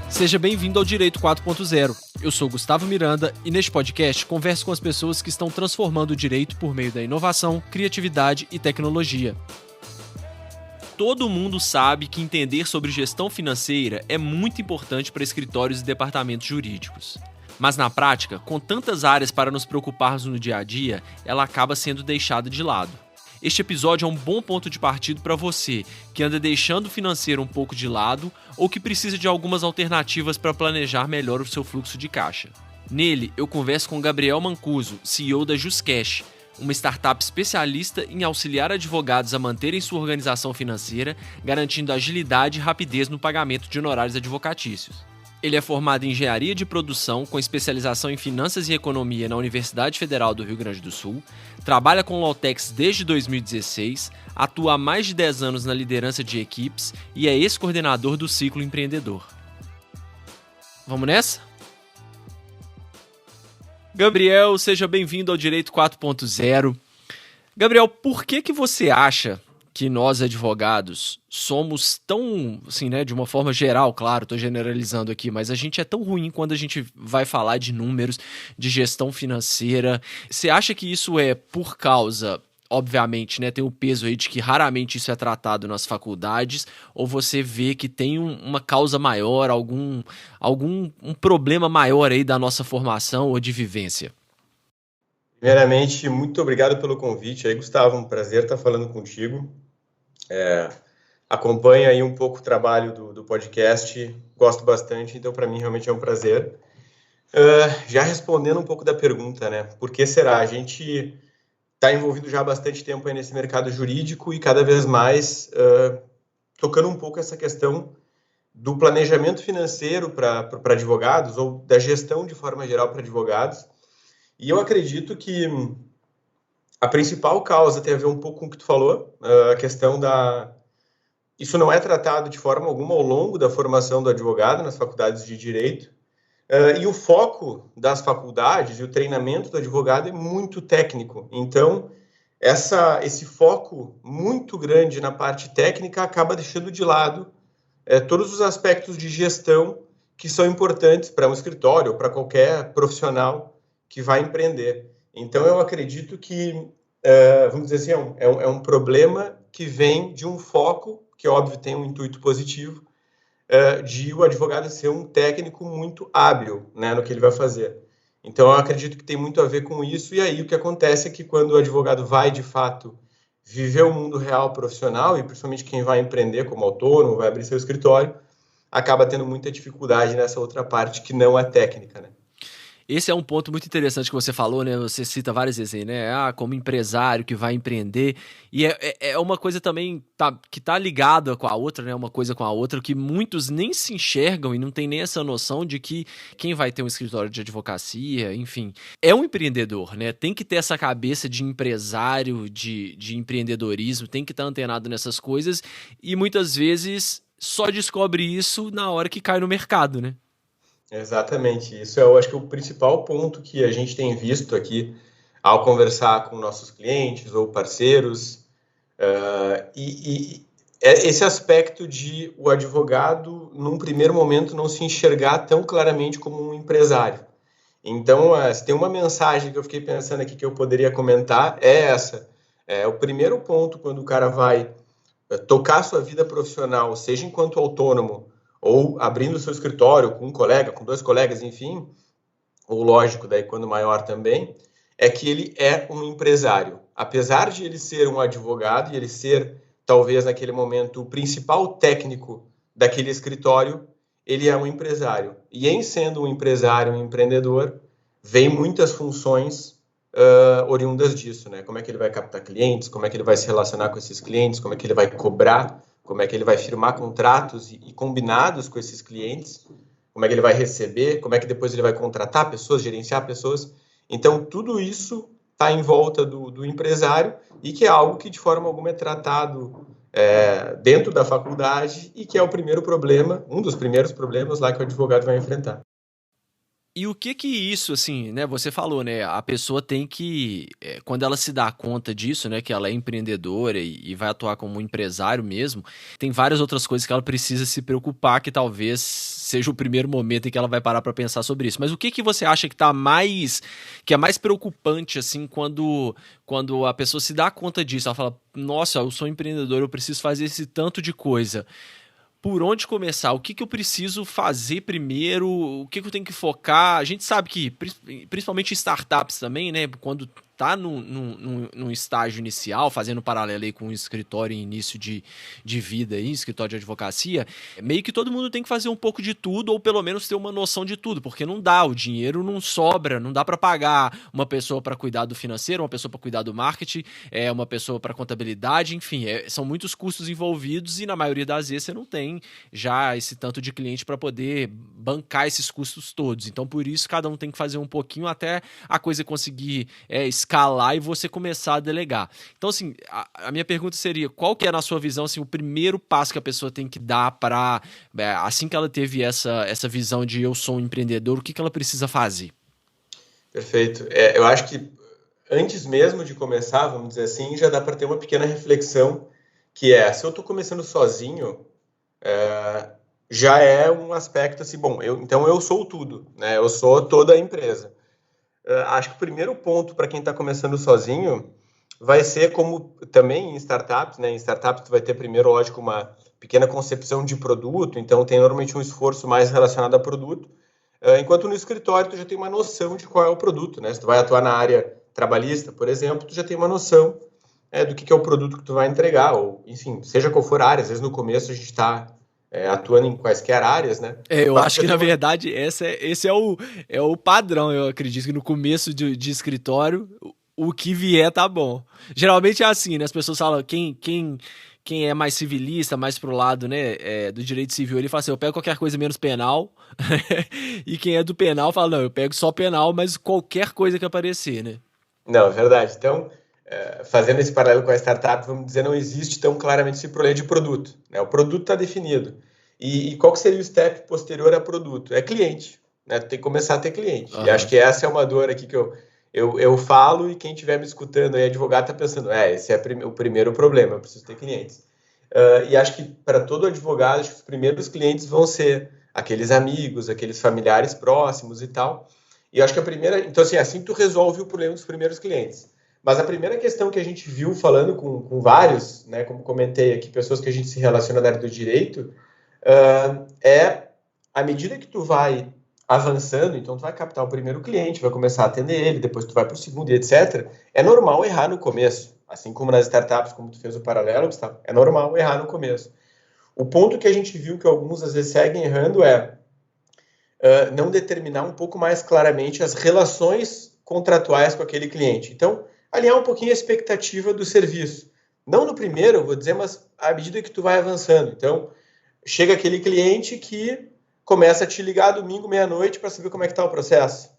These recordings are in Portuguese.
Seja bem-vindo ao Direito 4.0. Eu sou Gustavo Miranda e neste podcast converso com as pessoas que estão transformando o direito por meio da inovação, criatividade e tecnologia. Todo mundo sabe que entender sobre gestão financeira é muito importante para escritórios e departamentos jurídicos. Mas na prática, com tantas áreas para nos preocuparmos no dia a dia, ela acaba sendo deixada de lado. Este episódio é um bom ponto de partida para você que anda deixando o financeiro um pouco de lado ou que precisa de algumas alternativas para planejar melhor o seu fluxo de caixa. Nele, eu converso com Gabriel Mancuso, CEO da JustCash, uma startup especialista em auxiliar advogados a manterem sua organização financeira, garantindo agilidade e rapidez no pagamento de honorários advocatícios. Ele é formado em Engenharia de Produção, com especialização em Finanças e Economia na Universidade Federal do Rio Grande do Sul, trabalha com Lautex desde 2016, atua há mais de 10 anos na liderança de equipes e é ex-coordenador do Ciclo Empreendedor. Vamos nessa? Gabriel, seja bem-vindo ao Direito 4.0. Gabriel, por que você acha que nós, advogados, somos tão, assim, né, de uma forma geral, claro, estou generalizando aqui, mas a gente é tão ruim quando a gente vai falar de números, de gestão financeira? Você acha que isso é por causa, obviamente, né, tem o peso aí de que raramente isso é tratado nas faculdades, ou você vê que tem uma causa maior, algum problema maior aí da nossa formação ou de vivência? Primeiramente, muito obrigado pelo convite aí, Gustavo, um prazer estar falando contigo. Acompanho aí um pouco o trabalho do podcast, gosto bastante, então para mim realmente é um prazer. Já respondendo um pouco da pergunta, né, por que será? A gente está envolvido já há bastante tempo aí nesse mercado jurídico e cada vez mais tocando um pouco essa questão do planejamento financeiro para advogados ou da gestão de forma geral para advogados. E eu acredito que a principal causa tem a ver um pouco com o que tu falou, a questão da... Isso não é tratado de forma alguma ao longo da formação do advogado nas faculdades de direito, e o foco das faculdades e o treinamento do advogado é muito técnico. Então, esse foco muito grande na parte técnica acaba deixando de lado todos os aspectos de gestão que são importantes para um escritório ou para qualquer profissional que vai empreender. Então, eu acredito que, vamos dizer assim, é um problema que vem de um foco, que óbvio tem um intuito positivo, de o advogado ser um técnico muito hábil, né, no que ele vai fazer. Então, eu acredito que tem muito a ver com isso, e aí o que acontece é que quando o advogado vai, de fato, viver o mundo real profissional, e principalmente quem vai empreender como autônomo, vai abrir seu escritório, acaba tendo muita dificuldade nessa outra parte que não é técnica, né? Esse é um ponto muito interessante que você falou, né? Você cita várias vezes aí, né? Como empresário que vai empreender. E é uma coisa também que tá ligada com a outra, né? Uma coisa com a outra, que muitos nem se enxergam e não tem nem essa noção de que quem vai ter um escritório de advocacia, enfim, é um empreendedor, né? Tem que ter essa cabeça de empresário, de empreendedorismo, tem que estar antenado nessas coisas e muitas vezes só descobre isso na hora que cai no mercado, né? Exatamente, isso eu acho que é o principal ponto que a gente tem visto aqui ao conversar com nossos clientes ou parceiros, e esse aspecto de o advogado, num primeiro momento, não se enxergar tão claramente como um empresário. Então, se tem uma mensagem que eu fiquei pensando aqui que eu poderia comentar, é essa. O primeiro ponto, quando o cara vai tocar sua vida profissional, seja enquanto autônomo, ou abrindo seu escritório com um colega, com 2 colegas, enfim, ou lógico, daí quando maior também, é que ele é um empresário. Apesar de ele ser um advogado e ele ser, talvez, naquele momento, o principal técnico daquele escritório, ele é um empresário. E em sendo um empresário, um empreendedor, vem muitas funções oriundas disso, né? Como é que ele vai captar clientes, como é que ele vai se relacionar com esses clientes, como é que ele vai cobrar, como é que ele vai firmar contratos e combinados com esses clientes, como é que ele vai receber, como é que depois ele vai contratar pessoas, gerenciar pessoas. Então, tudo isso está em volta do empresário e que é algo que, de forma alguma, é tratado dentro da faculdade e que é o primeiro problema, um dos primeiros problemas lá que o advogado vai enfrentar. E o que isso, assim, né? Você falou, né? A pessoa tem que, quando ela se dá conta disso, né? Que ela é empreendedora e vai atuar como um empresário mesmo, tem várias outras coisas que ela precisa se preocupar, que talvez seja o primeiro momento em que ela vai parar para pensar sobre isso. Mas o que você acha que é mais preocupante, assim, quando a pessoa se dá conta disso? Ela fala, nossa, eu sou empreendedor, eu preciso fazer esse tanto de coisa. Por onde começar? O que eu preciso fazer primeiro? O que eu tenho que focar? A gente sabe que, principalmente em startups também, né? Quando tá num estágio inicial, fazendo paralelo aí com um escritório em início de vida aí, escritório de advocacia, meio que todo mundo tem que fazer um pouco de tudo, ou pelo menos ter uma noção de tudo, porque não dá, o dinheiro não sobra, não dá para pagar uma pessoa para cuidar do financeiro, uma pessoa para cuidar do marketing, uma pessoa para contabilidade, enfim, são muitos custos envolvidos e na maioria das vezes você não tem já esse tanto de cliente para poder bancar esses custos todos. Então, por isso, cada um tem que fazer um pouquinho até a coisa conseguir escalar e você começar a delegar. Então, assim, a minha pergunta seria, qual que é, na sua visão, assim, o primeiro passo que a pessoa tem que dar para, assim que ela teve essa visão de eu sou um empreendedor, o que ela precisa fazer? Perfeito. Eu acho que antes mesmo de começar, vamos dizer assim, já dá para ter uma pequena reflexão, que se eu estou começando sozinho, já é um aspecto assim, bom, então eu sou tudo, né? Eu sou toda a empresa. Acho que o primeiro ponto para quem está começando sozinho vai ser como também em startups, né? Em startups tu vai ter primeiro, lógico, uma pequena concepção de produto, então tem normalmente um esforço mais relacionado a produto, enquanto no escritório tu já tem uma noção de qual é o produto, né? Se tu vai atuar na área trabalhista, por exemplo, tu já tem uma noção do que é o produto que tu vai entregar, ou enfim, seja qual for a área, às vezes no começo a gente está atuando em quaisquer áreas, né? Eu acho que, na verdade, esse é o padrão. Eu acredito que no começo de escritório, o que vier tá bom. Geralmente é assim, né? As pessoas falam, quem é mais civilista, mais pro lado, né, do direito civil, ele fala assim, eu pego qualquer coisa menos penal. E quem é do penal fala, não, eu pego só penal, mas qualquer coisa que aparecer, né? Não, é verdade. Então, fazendo esse paralelo com a startup, vamos dizer, não existe tão claramente esse problema de produto, né? O produto está definido. E qual que seria o step posterior a produto? É cliente, né? Tu tem que começar a ter cliente. Uhum. E acho que essa é uma dor aqui que eu falo, e quem estiver me escutando aí, advogado, está pensando, esse é o primeiro problema, eu preciso ter clientes. E acho que para todo advogado, acho que os primeiros clientes vão ser aqueles amigos, aqueles familiares próximos e tal. E acho que a primeira... Então, assim tu resolve o problema dos primeiros clientes. Mas a primeira questão que a gente viu falando com vários, né, como comentei aqui, pessoas que a gente se relaciona na área do direito, à medida que tu vai avançando, então tu vai captar o primeiro cliente, vai começar a atender ele, depois tu vai para o segundo e etc. É normal errar no começo, assim como nas startups, como tu fez o paralelo, Gustavo, é normal errar no começo. O ponto que a gente viu que alguns às vezes seguem errando não determinar um pouco mais claramente as relações contratuais com aquele cliente. Então, alinhar um pouquinho a expectativa do serviço. Não no primeiro, eu vou dizer, mas à medida que tu vai avançando. Então, chega aquele cliente que começa a te ligar domingo, meia-noite, para saber como é que está o processo.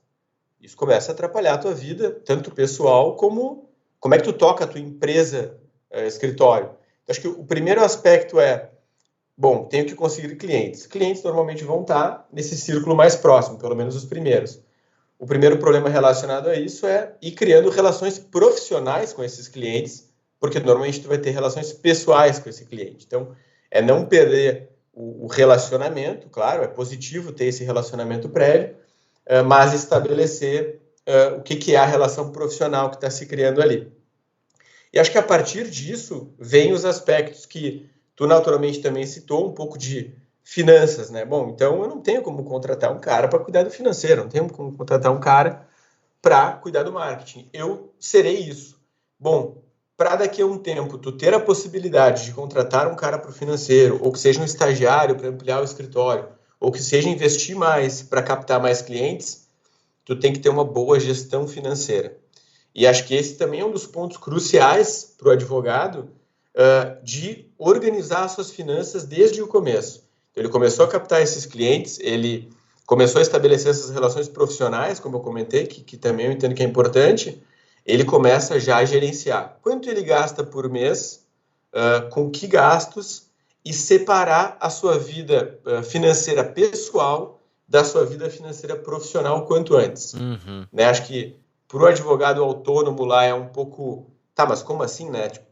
Isso começa a atrapalhar a tua vida, tanto pessoal como é que tu toca a tua empresa, escritório. Então, acho que o primeiro aspecto bom, tenho que conseguir clientes. Clientes normalmente vão estar nesse círculo mais próximo, pelo menos os primeiros. O primeiro problema relacionado a isso é ir criando relações profissionais com esses clientes, porque normalmente tu vai ter relações pessoais com esse cliente. Então, não perder o relacionamento, claro, é positivo ter esse relacionamento prévio, mas estabelecer o que é a relação profissional que está se criando ali. E acho que a partir disso, vem os aspectos que tu naturalmente também citou, um pouco de finanças, né? Bom, então eu não tenho como contratar um cara para cuidar do financeiro, não tenho como contratar um cara para cuidar do marketing. Eu serei isso. Bom, para daqui a um tempo tu ter a possibilidade de contratar um cara para o financeiro, ou que seja um estagiário para ampliar o escritório, ou que seja investir mais para captar mais clientes, tu tem que ter uma boa gestão financeira. E acho que esse também é um dos pontos cruciais para o advogado, de organizar as suas finanças desde o começo. Então, ele começou a captar esses clientes, ele começou a estabelecer essas relações profissionais, como eu comentei, que também eu entendo que é importante. Ele começa já a gerenciar quanto ele gasta por mês, com que gastos, e separar a sua vida financeira pessoal da sua vida financeira profissional quanto antes. Uhum. Né? Acho que para o advogado autônomo lá é um pouco... Tá, mas como assim, né? Tipo,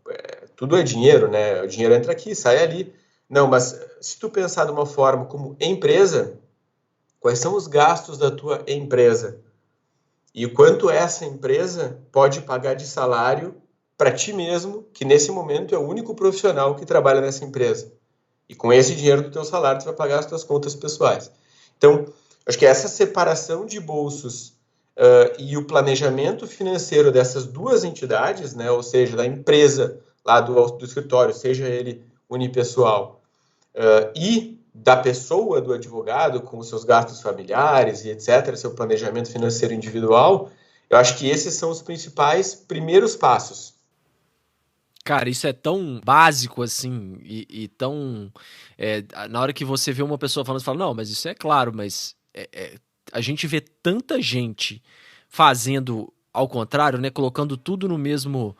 tudo é dinheiro, né? O dinheiro entra aqui, sai ali. Não, mas se tu pensar de uma forma como empresa, quais são os gastos da tua empresa? E o quanto essa empresa pode pagar de salário para ti mesmo, que nesse momento é o único profissional que trabalha nessa empresa. E com esse dinheiro do teu salário, tu vai pagar as tuas contas pessoais. Então, acho que essa separação de bolsos e o planejamento financeiro dessas duas entidades, né, ou seja, da empresa lá do escritório, seja ele unipessoal, e da pessoa, do advogado, com os seus gastos familiares e etc., seu planejamento financeiro individual, eu acho que esses são os principais primeiros passos. Cara, isso é tão básico assim, e tão. Na hora que você vê uma pessoa falando, você fala, não, mas isso é claro, mas a gente vê tanta gente fazendo ao contrário, né? Colocando tudo no mesmo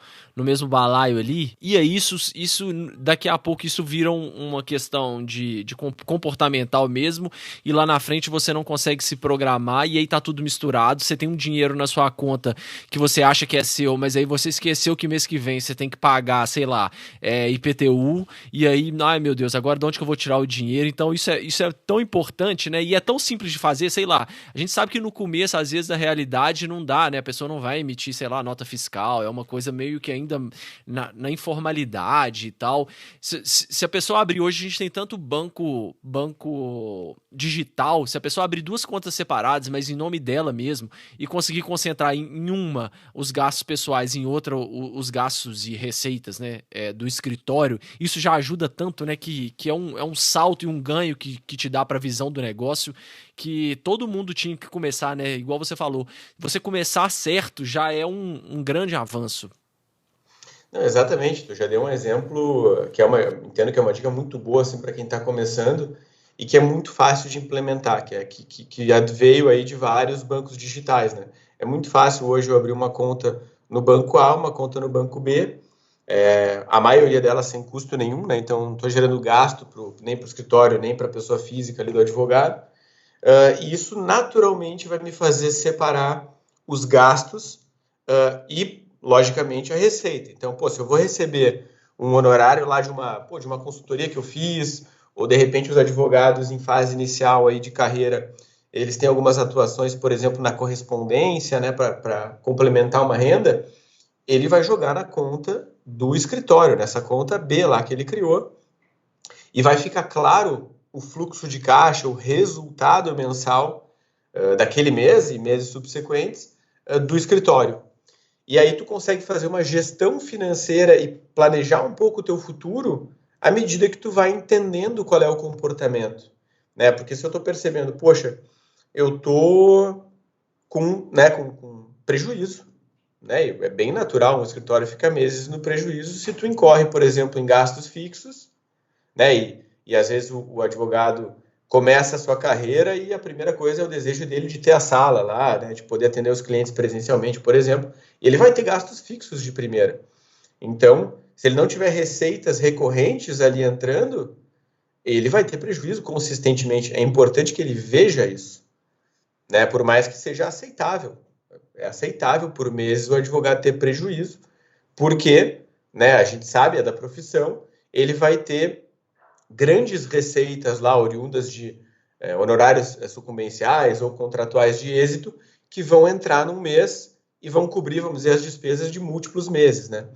balaio ali. E aí, isso daqui a pouco, isso vira uma questão de comportamental mesmo. E lá na frente você não consegue se programar. E aí tá tudo misturado. Você tem um dinheiro na sua conta que você acha que é seu, mas aí você esqueceu que mês que vem você tem que pagar, sei lá, IPTU. E aí, ai meu Deus, agora de onde que eu vou tirar o dinheiro? Então isso é tão importante, né? E é tão simples de fazer, sei lá. A gente sabe que no começo, às vezes, a realidade não dá, né? A pessoa não vai emitir, sei lá, nota fiscal. É uma coisa meio que ainda na informalidade e tal. Se a pessoa abrir hoje, a gente tem tanto banco digital. Se a pessoa abrir duas contas separadas, mas em nome dela mesmo, e conseguir concentrar em uma os gastos pessoais, em outra os gastos e receitas, né, do escritório, isso já ajuda tanto, né, que é um salto e um ganho que te dá para a visão do negócio, que todo mundo tinha que começar, né? Igual você falou, você começar certo já é um grande avanço. Não, exatamente, tu já deu um exemplo entendo que é uma dica muito boa assim, para quem está começando e que é muito fácil de implementar, que veio aí de vários bancos digitais, né? É muito fácil hoje eu abrir uma conta no banco A, uma conta no banco B, a maioria delas sem custo nenhum, né? Então não estou gerando gasto nem para o escritório, nem para a pessoa física ali do advogado. E isso naturalmente vai me fazer separar os gastos e, logicamente, a receita. Então, se eu vou receber um honorário lá de uma consultoria que eu fiz, ou de repente os advogados em fase inicial aí de carreira, eles têm algumas atuações, por exemplo, na correspondência, né, para complementar uma renda, ele vai jogar na conta do escritório, nessa conta B lá que ele criou, e vai ficar claro o fluxo de caixa, o resultado mensal daquele mês e meses subsequentes do escritório. E aí tu consegue fazer uma gestão financeira e planejar um pouco o teu futuro à medida que tu vai entendendo qual é o comportamento, né? Porque se eu estou percebendo, poxa, eu estou com prejuízo, né? É bem natural um escritório ficar meses no prejuízo se tu incorre, por exemplo, em gastos fixos, né? E às vezes o advogado começa a sua carreira e a primeira coisa é o desejo dele de ter a sala lá, né? De poder atender os clientes presencialmente, por exemplo, e ele vai ter gastos fixos de primeira. Então, se ele não tiver receitas recorrentes ali entrando, ele vai ter prejuízo consistentemente. É importante que ele veja isso, né? Por mais que seja aceitável. É aceitável por meses o advogado ter prejuízo, porque, né, a gente sabe, é da profissão, ele vai ter grandes receitas lá, oriundas de honorários sucumbenciais ou contratuais de êxito, que vão entrar num mês e vão cobrir, vamos dizer, as despesas de múltiplos meses, né?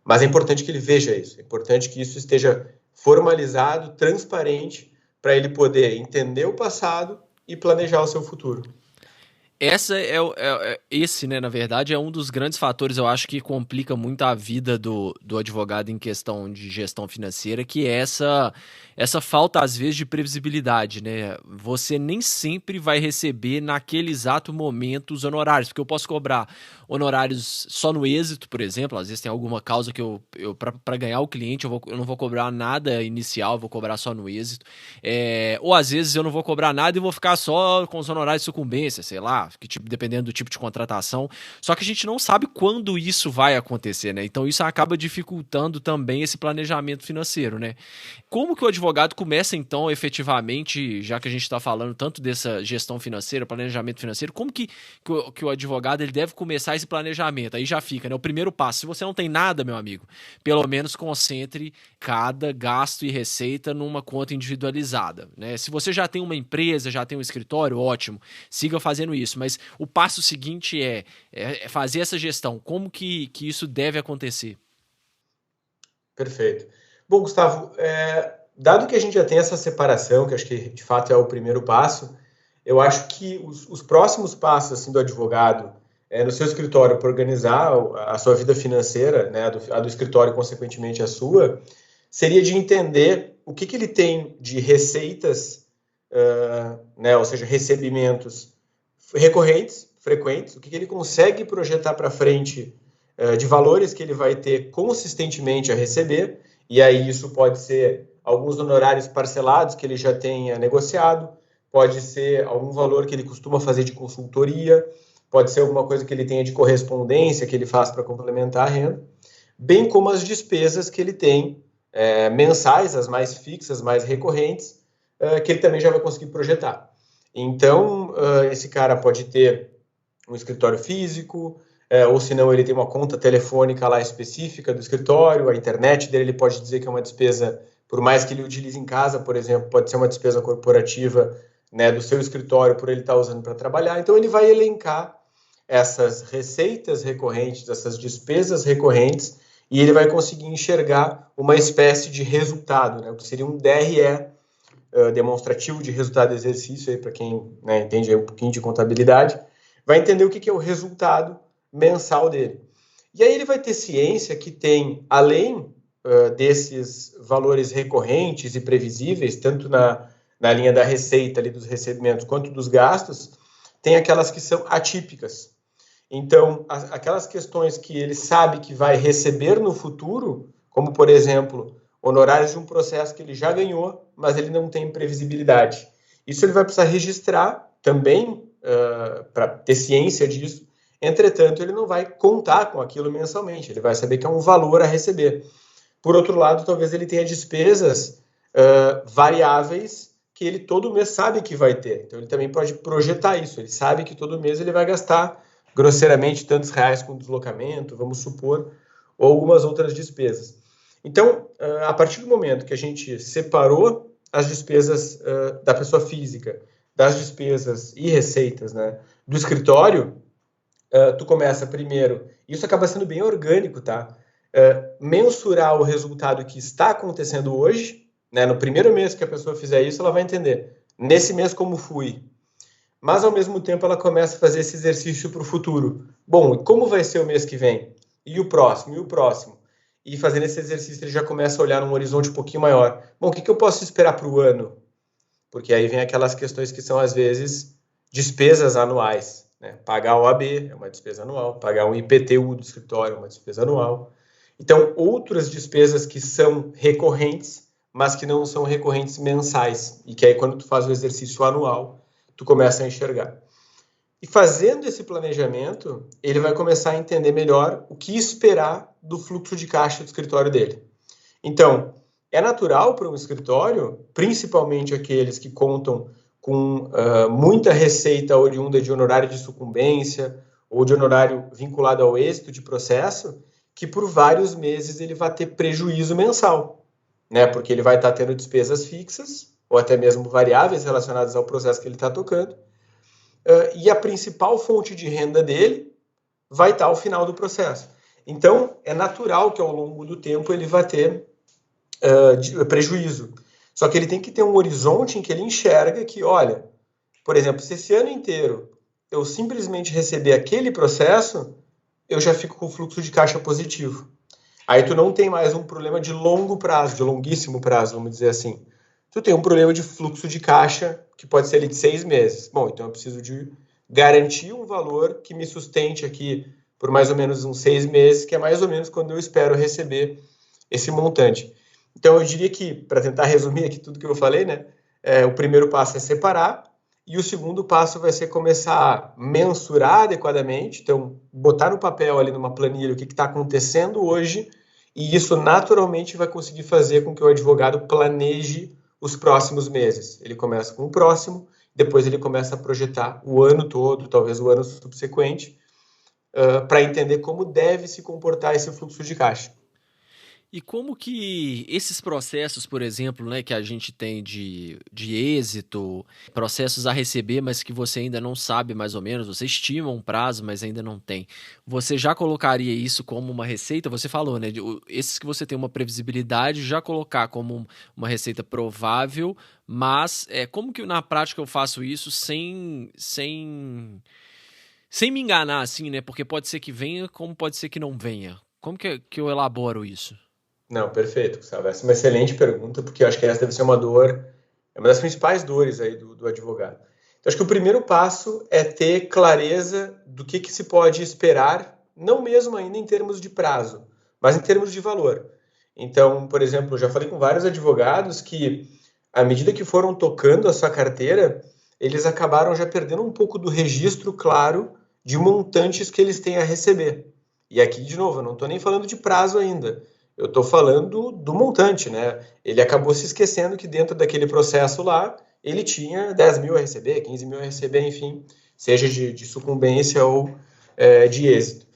Mas é importante que ele veja isso, é importante que isso esteja formalizado, transparente, para ele poder entender o passado e planejar o seu futuro. Esse, né, na verdade, é um dos grandes fatores, eu acho, que complica muito a vida do advogado em questão de gestão financeira, que é essa falta, às vezes, de previsibilidade, né? Você nem sempre vai receber naquele exato momento os honorários, porque eu posso cobrar honorários só no êxito, por exemplo, às vezes tem alguma causa que para ganhar o cliente, eu não vou cobrar nada inicial, eu vou cobrar só no êxito, ou às vezes eu não vou cobrar nada e vou ficar só com os honorários de sucumbência, sei lá, que dependendo do tipo de contratação. Só que a gente não sabe quando isso vai acontecer, né? Então isso acaba dificultando também esse planejamento financeiro, né? Como que o advogado começa, então, efetivamente, já que a gente está falando tanto dessa gestão financeira, planejamento financeiro, como que o advogado ele deve começar esse planejamento? Aí já fica, né? O primeiro passo, se você não tem nada, meu amigo, pelo menos concentre cada gasto e receita numa conta individualizada, né? Se você já tem uma empresa, já tem um escritório, ótimo, siga fazendo isso, mas o passo seguinte é fazer essa gestão. Como que isso deve acontecer? Perfeito. Bom, Gustavo, dado que a gente já tem essa separação, que acho que de fato é o primeiro passo, eu acho que os próximos passos assim, do advogado no seu escritório para organizar a sua vida financeira, né, a do escritório, consequentemente a sua, seria de entender o que ele tem de receitas, né, ou seja, recebimentos recorrentes, frequentes, o que ele consegue projetar para frente de valores que ele vai ter consistentemente a receber, e aí isso pode ser alguns honorários parcelados que ele já tenha negociado, pode ser algum valor que ele costuma fazer de consultoria, pode ser alguma coisa que ele tenha de correspondência que ele faz para complementar a renda, bem como as despesas que ele tem mensais, as mais fixas, mais recorrentes, que ele também já vai conseguir projetar. Então, esse cara pode ter um escritório físico, ou se não, ele tem uma conta telefônica lá específica do escritório, a internet dele ele pode dizer que é uma despesa, por mais que ele utilize em casa, por exemplo, pode ser uma despesa corporativa, né, do seu escritório por ele estar usando para trabalhar. Então, ele vai elencar essas receitas recorrentes, essas despesas recorrentes, e ele vai conseguir enxergar uma espécie de resultado, né, o que seria um DRE, demonstrativo de resultado de exercício, para quem, né, entende aí um pouquinho de contabilidade, vai entender o que é o resultado mensal dele. E aí ele vai ter ciência que tem, além desses valores recorrentes e previsíveis, tanto na linha da receita, ali, dos recebimentos, quanto dos gastos, tem aquelas que são atípicas. Então, aquelas questões que ele sabe que vai receber no futuro, como, por exemplo, honorários de um processo que ele já ganhou, mas ele não tem previsibilidade. Isso ele vai precisar registrar também, para ter ciência disso. Entretanto, ele não vai contar com aquilo mensalmente, ele vai saber que é um valor a receber. Por outro lado, talvez ele tenha despesas variáveis que ele todo mês sabe que vai ter. Então, ele também pode projetar isso. Ele sabe que todo mês ele vai gastar, grosseiramente, tantos reais com deslocamento, vamos supor, ou algumas outras despesas. Então, a partir do momento que a gente separou as despesas da pessoa física, das despesas e receitas, né, do escritório, tu começa primeiro, isso acaba sendo bem orgânico, tá? Mensurar o resultado que está acontecendo hoje, né? No primeiro mês que a pessoa fizer isso, ela vai entender, nesse mês como fui. Mas, ao mesmo tempo, ela começa a fazer esse exercício para o futuro. Bom, como vai ser o mês que vem? E o próximo? E o próximo? E fazendo esse exercício, ele já começa a olhar num horizonte um pouquinho maior. Bom, o que eu posso esperar para o ano? Porque aí vem aquelas questões que são, às vezes, despesas anuais. Né? Pagar o OAB é uma despesa anual, pagar um IPTU do escritório é uma despesa anual. Então, outras despesas que são recorrentes, mas que não são recorrentes mensais, e que aí quando tu faz o exercício anual, tu começa a enxergar. E fazendo esse planejamento, ele vai começar a entender melhor o que esperar do fluxo de caixa do escritório dele. Então, é natural para um escritório, principalmente aqueles que contam com muita receita oriunda de honorário de sucumbência ou de honorário vinculado ao êxito de processo, que por vários meses ele vai ter prejuízo mensal, né? Porque ele vai estar tendo despesas fixas ou até mesmo variáveis relacionadas ao processo que ele está tocando, e a principal fonte de renda dele vai estar ao final do processo. Então, é natural que ao longo do tempo ele vai ter prejuízo. Só que ele tem que ter um horizonte em que ele enxerga que, olha, por exemplo, se esse ano inteiro eu simplesmente receber aquele processo, eu já fico com fluxo de caixa positivo. Aí tu não tem mais um problema de longo prazo, de longuíssimo prazo, vamos dizer assim. Tu tem um problema de fluxo de caixa, que pode ser ali de 6 meses. Bom, então eu preciso de garantir um valor que me sustente aqui por mais ou menos uns 6 meses, que é mais ou menos quando eu espero receber esse montante. Então eu diria que, para tentar resumir aqui tudo que eu falei, né, o primeiro passo é separar, E o segundo passo vai ser começar a mensurar adequadamente, então botar no papel ali numa planilha o que está acontecendo hoje, e isso naturalmente vai conseguir fazer com que o advogado planeje os próximos meses. Ele começa com o próximo, depois ele começa a projetar o ano todo, talvez o ano subsequente, para entender como deve se comportar esse fluxo de caixa. E como que esses processos, por exemplo, né, que a gente tem de êxito, processos a receber, mas que você ainda não sabe mais ou menos, você estima um prazo, mas ainda não tem. Você já colocaria isso como uma receita? Você falou, né? Esses que você tem uma previsibilidade, já colocar como uma receita provável, mas como que na prática eu faço isso sem me enganar, assim, né? Porque pode ser que venha, como pode ser que não venha. Como que eu elaboro isso? Não, perfeito, Gustavo. Essa é uma excelente pergunta, porque eu acho que essa deve ser uma dor, é uma das principais dores aí do advogado. Então, acho que o primeiro passo é ter clareza do que se pode esperar, não mesmo ainda em termos de prazo, mas em termos de valor. Então, por exemplo, eu já falei com vários advogados que, à medida que foram tocando a sua carteira, eles acabaram já perdendo um pouco do registro claro de montantes que eles têm a receber. E aqui, de novo, eu não estou nem falando de prazo ainda. Eu estou falando do montante, né? Ele acabou se esquecendo que dentro daquele processo lá, ele tinha 10 mil a receber, 15 mil a receber, enfim, seja de sucumbência ou de êxito.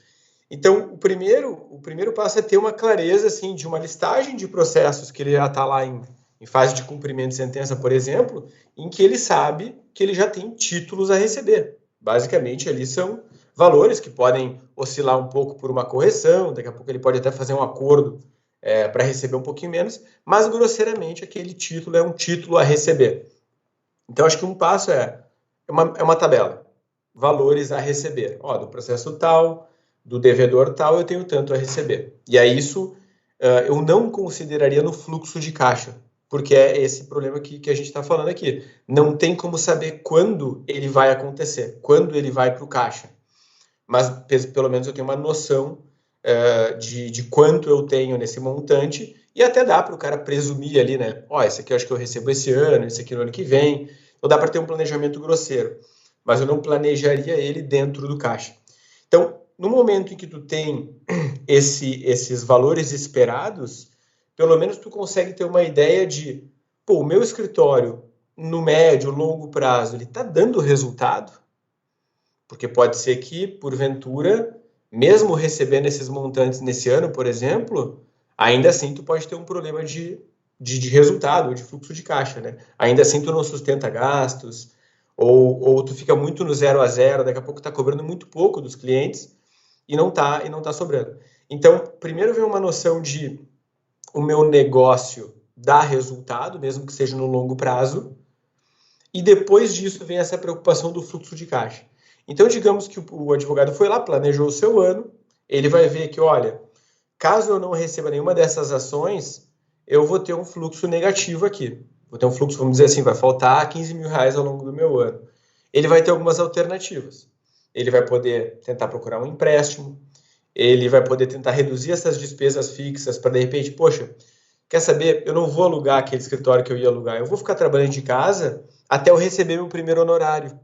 Então, o primeiro passo é ter uma clareza, assim, de uma listagem de processos que ele já está lá em fase de cumprimento de sentença, por exemplo, em que ele sabe que ele já tem títulos a receber. Basicamente, ali são valores que podem oscilar um pouco por uma correção, daqui a pouco ele pode até fazer um acordo para receber um pouquinho menos, mas grosseiramente aquele título é um título a receber. Então, acho que um passo é uma tabela, valores a receber. Do processo tal, do devedor tal, eu tenho tanto a receber. E aí isso eu não consideraria no fluxo de caixa, porque é esse problema que a gente está falando aqui. Não tem como saber quando ele vai acontecer, quando ele vai para o caixa. Mas pelo menos eu tenho uma noção de quanto eu tenho nesse montante, e até dá para o cara presumir ali, né? Esse aqui eu acho que eu recebo esse ano, esse aqui no ano que vem. Então dá para ter um planejamento grosseiro, mas eu não planejaria ele dentro do caixa. Então, no momento em que tu tem esses valores esperados, pelo menos tu consegue ter uma ideia de, o meu escritório, no médio, longo prazo, ele está dando resultado? Porque pode ser que, porventura, mesmo recebendo esses montantes nesse ano, por exemplo, ainda assim tu pode ter um problema de resultado, de fluxo de caixa, né? Ainda assim tu não sustenta gastos, ou tu fica muito no 0 a 0, daqui a pouco tá cobrando muito pouco dos clientes e não tá sobrando. Então, primeiro vem uma noção de o meu negócio dá resultado, mesmo que seja no longo prazo, e depois disso vem essa preocupação do fluxo de caixa. Então, digamos que o advogado foi lá, planejou o seu ano, ele vai ver que, olha, caso eu não receba nenhuma dessas ações, eu vou ter um fluxo negativo aqui. Vou ter um fluxo, vamos dizer assim, vai faltar 15 mil reais ao longo do meu ano. Ele vai ter algumas alternativas. Ele vai poder tentar procurar um empréstimo, ele vai poder tentar reduzir essas despesas fixas para, de repente, poxa, quer saber, eu não vou alugar aquele escritório que eu ia alugar, eu vou ficar trabalhando de casa até eu receber meu primeiro honorário.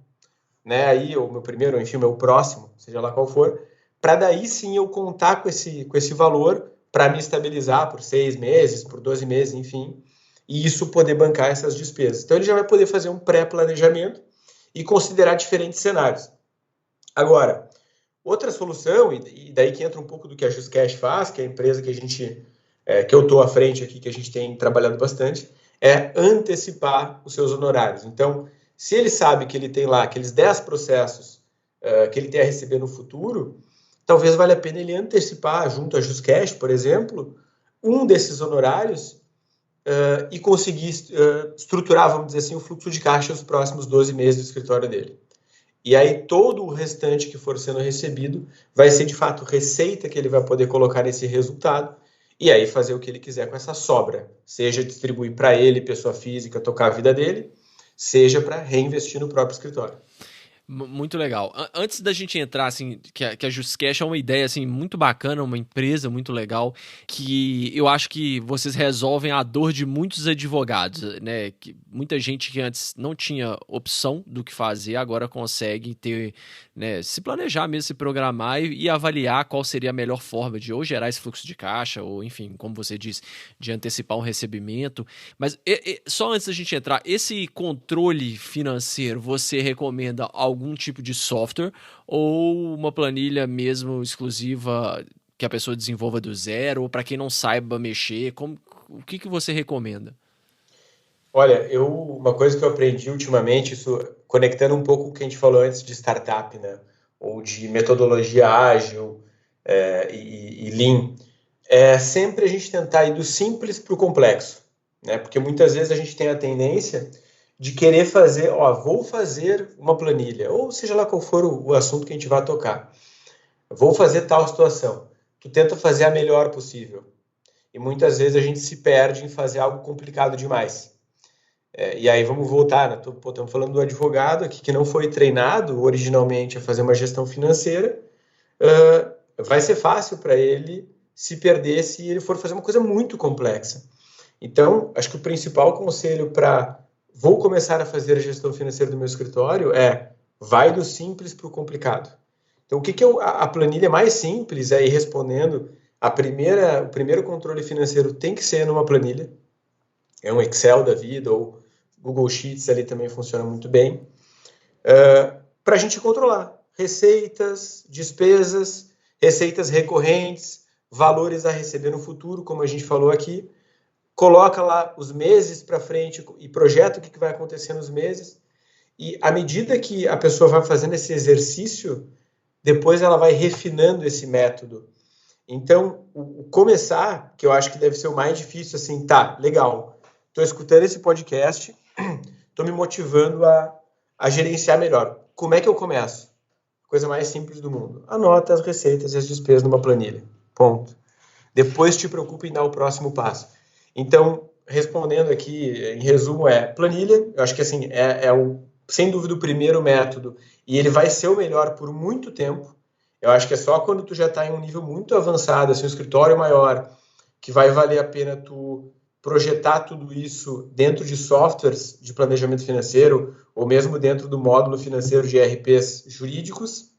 Né, aí, ou meu primeiro, enfim, meu próximo, seja lá qual for, para daí sim eu contar com esse valor para me estabilizar por 6 meses, por 12 meses, enfim, e isso poder bancar essas despesas. Então ele já vai poder fazer um pré-planejamento e considerar diferentes cenários. Agora, outra solução, e daí que entra um pouco do que a JustCash faz, que é a empresa que que eu estou à frente aqui, que a gente tem trabalhado bastante, é antecipar os seus honorários. Então, se ele sabe que ele tem lá aqueles 10 processos que ele tem a receber no futuro, talvez valha a pena ele antecipar, junto à JustCash, por exemplo, um desses honorários e conseguir estruturar, vamos dizer assim, o fluxo de caixa nos próximos 12 meses do escritório dele. E aí todo o restante que for sendo recebido vai ser, de fato, receita que ele vai poder colocar nesse resultado e aí fazer o que ele quiser com essa sobra, seja distribuir para ele, pessoa física, tocar a vida dele, seja para reinvestir no próprio escritório. Muito legal. Antes da gente entrar, assim, que a JustCash é uma ideia, assim, muito bacana, uma empresa muito legal, que eu acho que vocês resolvem a dor de muitos advogados, né? Que muita gente que antes não tinha opção do que fazer, agora consegue ter, né, se planejar mesmo, se programar e avaliar qual seria a melhor forma de ou gerar esse fluxo de caixa, ou, enfim, como você disse, de antecipar um recebimento. Mas só antes da gente entrar, esse controle financeiro, você recomenda algum tipo de software ou uma planilha mesmo exclusiva que a pessoa desenvolva do zero, ou para quem não saiba mexer, o que você recomenda? Olha, uma coisa que eu aprendi ultimamente, isso conectando um pouco com o que a gente falou antes de startup, né? Ou de metodologia ágil e lean, é sempre a gente tentar ir do simples para o complexo, né? Porque muitas vezes a gente tem a tendência de querer fazer, vou fazer uma planilha, ou seja lá qual for o assunto que a gente vai tocar. Vou fazer tal situação. Tu tenta fazer a melhor possível. E muitas vezes a gente se perde em fazer algo complicado demais. E aí vamos voltar, né? Estamos falando do advogado aqui que não foi treinado originalmente a fazer uma gestão financeira. Vai ser fácil para ele se perder se ele for fazer uma coisa muito complexa. Então, acho que o principal conselho para vou começar a fazer a gestão financeira do meu escritório vai do simples para o complicado. Então, o que a planilha mais simples é ir respondendo, o primeiro controle financeiro tem que ser numa planilha, é um Excel da vida, ou Google Sheets ali também funciona muito bem, para a gente controlar receitas, despesas, receitas recorrentes, valores a receber no futuro, como a gente falou aqui, coloca lá os meses para frente e projeta o que vai acontecer nos meses, e à medida que a pessoa vai fazendo esse exercício, depois ela vai refinando esse método. Então, o começar, que eu acho que deve ser o mais difícil, assim, tá, legal, estou escutando esse podcast, estou me motivando a gerenciar melhor. Como é que eu começo? Coisa mais simples do mundo. Anota as receitas e as despesas numa planilha. Ponto. Depois te preocupa em dar o próximo passo. Então, respondendo aqui, em resumo, planilha. Eu acho que assim, sem dúvida o primeiro método, e ele vai ser o melhor por muito tempo. Eu acho que é só quando tu já está em um nível muito avançado, assim, um escritório maior, que vai valer a pena tu projetar tudo isso dentro de softwares de planejamento financeiro, ou mesmo dentro do módulo financeiro de ERPs jurídicos,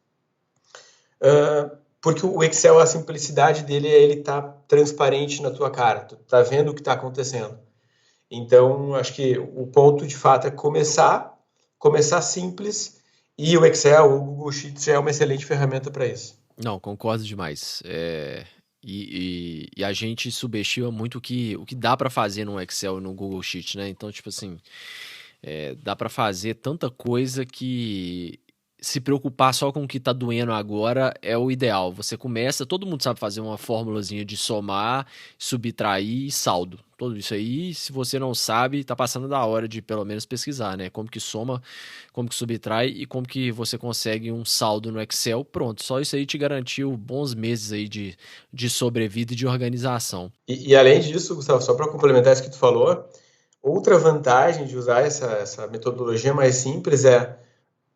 porque o Excel, a simplicidade dele ele estar transparente na tua cara, tu tá vendo o que está acontecendo. Então, acho que o ponto de fato é começar simples, e o Excel, o Google Sheets já é uma excelente ferramenta para isso. Não, concordo demais. E a gente subestima muito o que dá para fazer no Excel e no Google Sheet, né? Então, tipo assim, dá para fazer tanta coisa que se preocupar só com o que tá doendo agora é o ideal. Você começa, todo mundo sabe fazer uma formulazinha de somar, subtrair e saldo. Tudo isso aí, se você não sabe, tá passando da hora de pelo menos pesquisar, né? Como que soma, como que subtrai e como que você consegue um saldo no Excel. Pronto, só isso aí te garantiu bons meses aí de sobrevida e de organização. E além disso, Gustavo, só para complementar isso que tu falou, outra vantagem de usar essa metodologia mais simples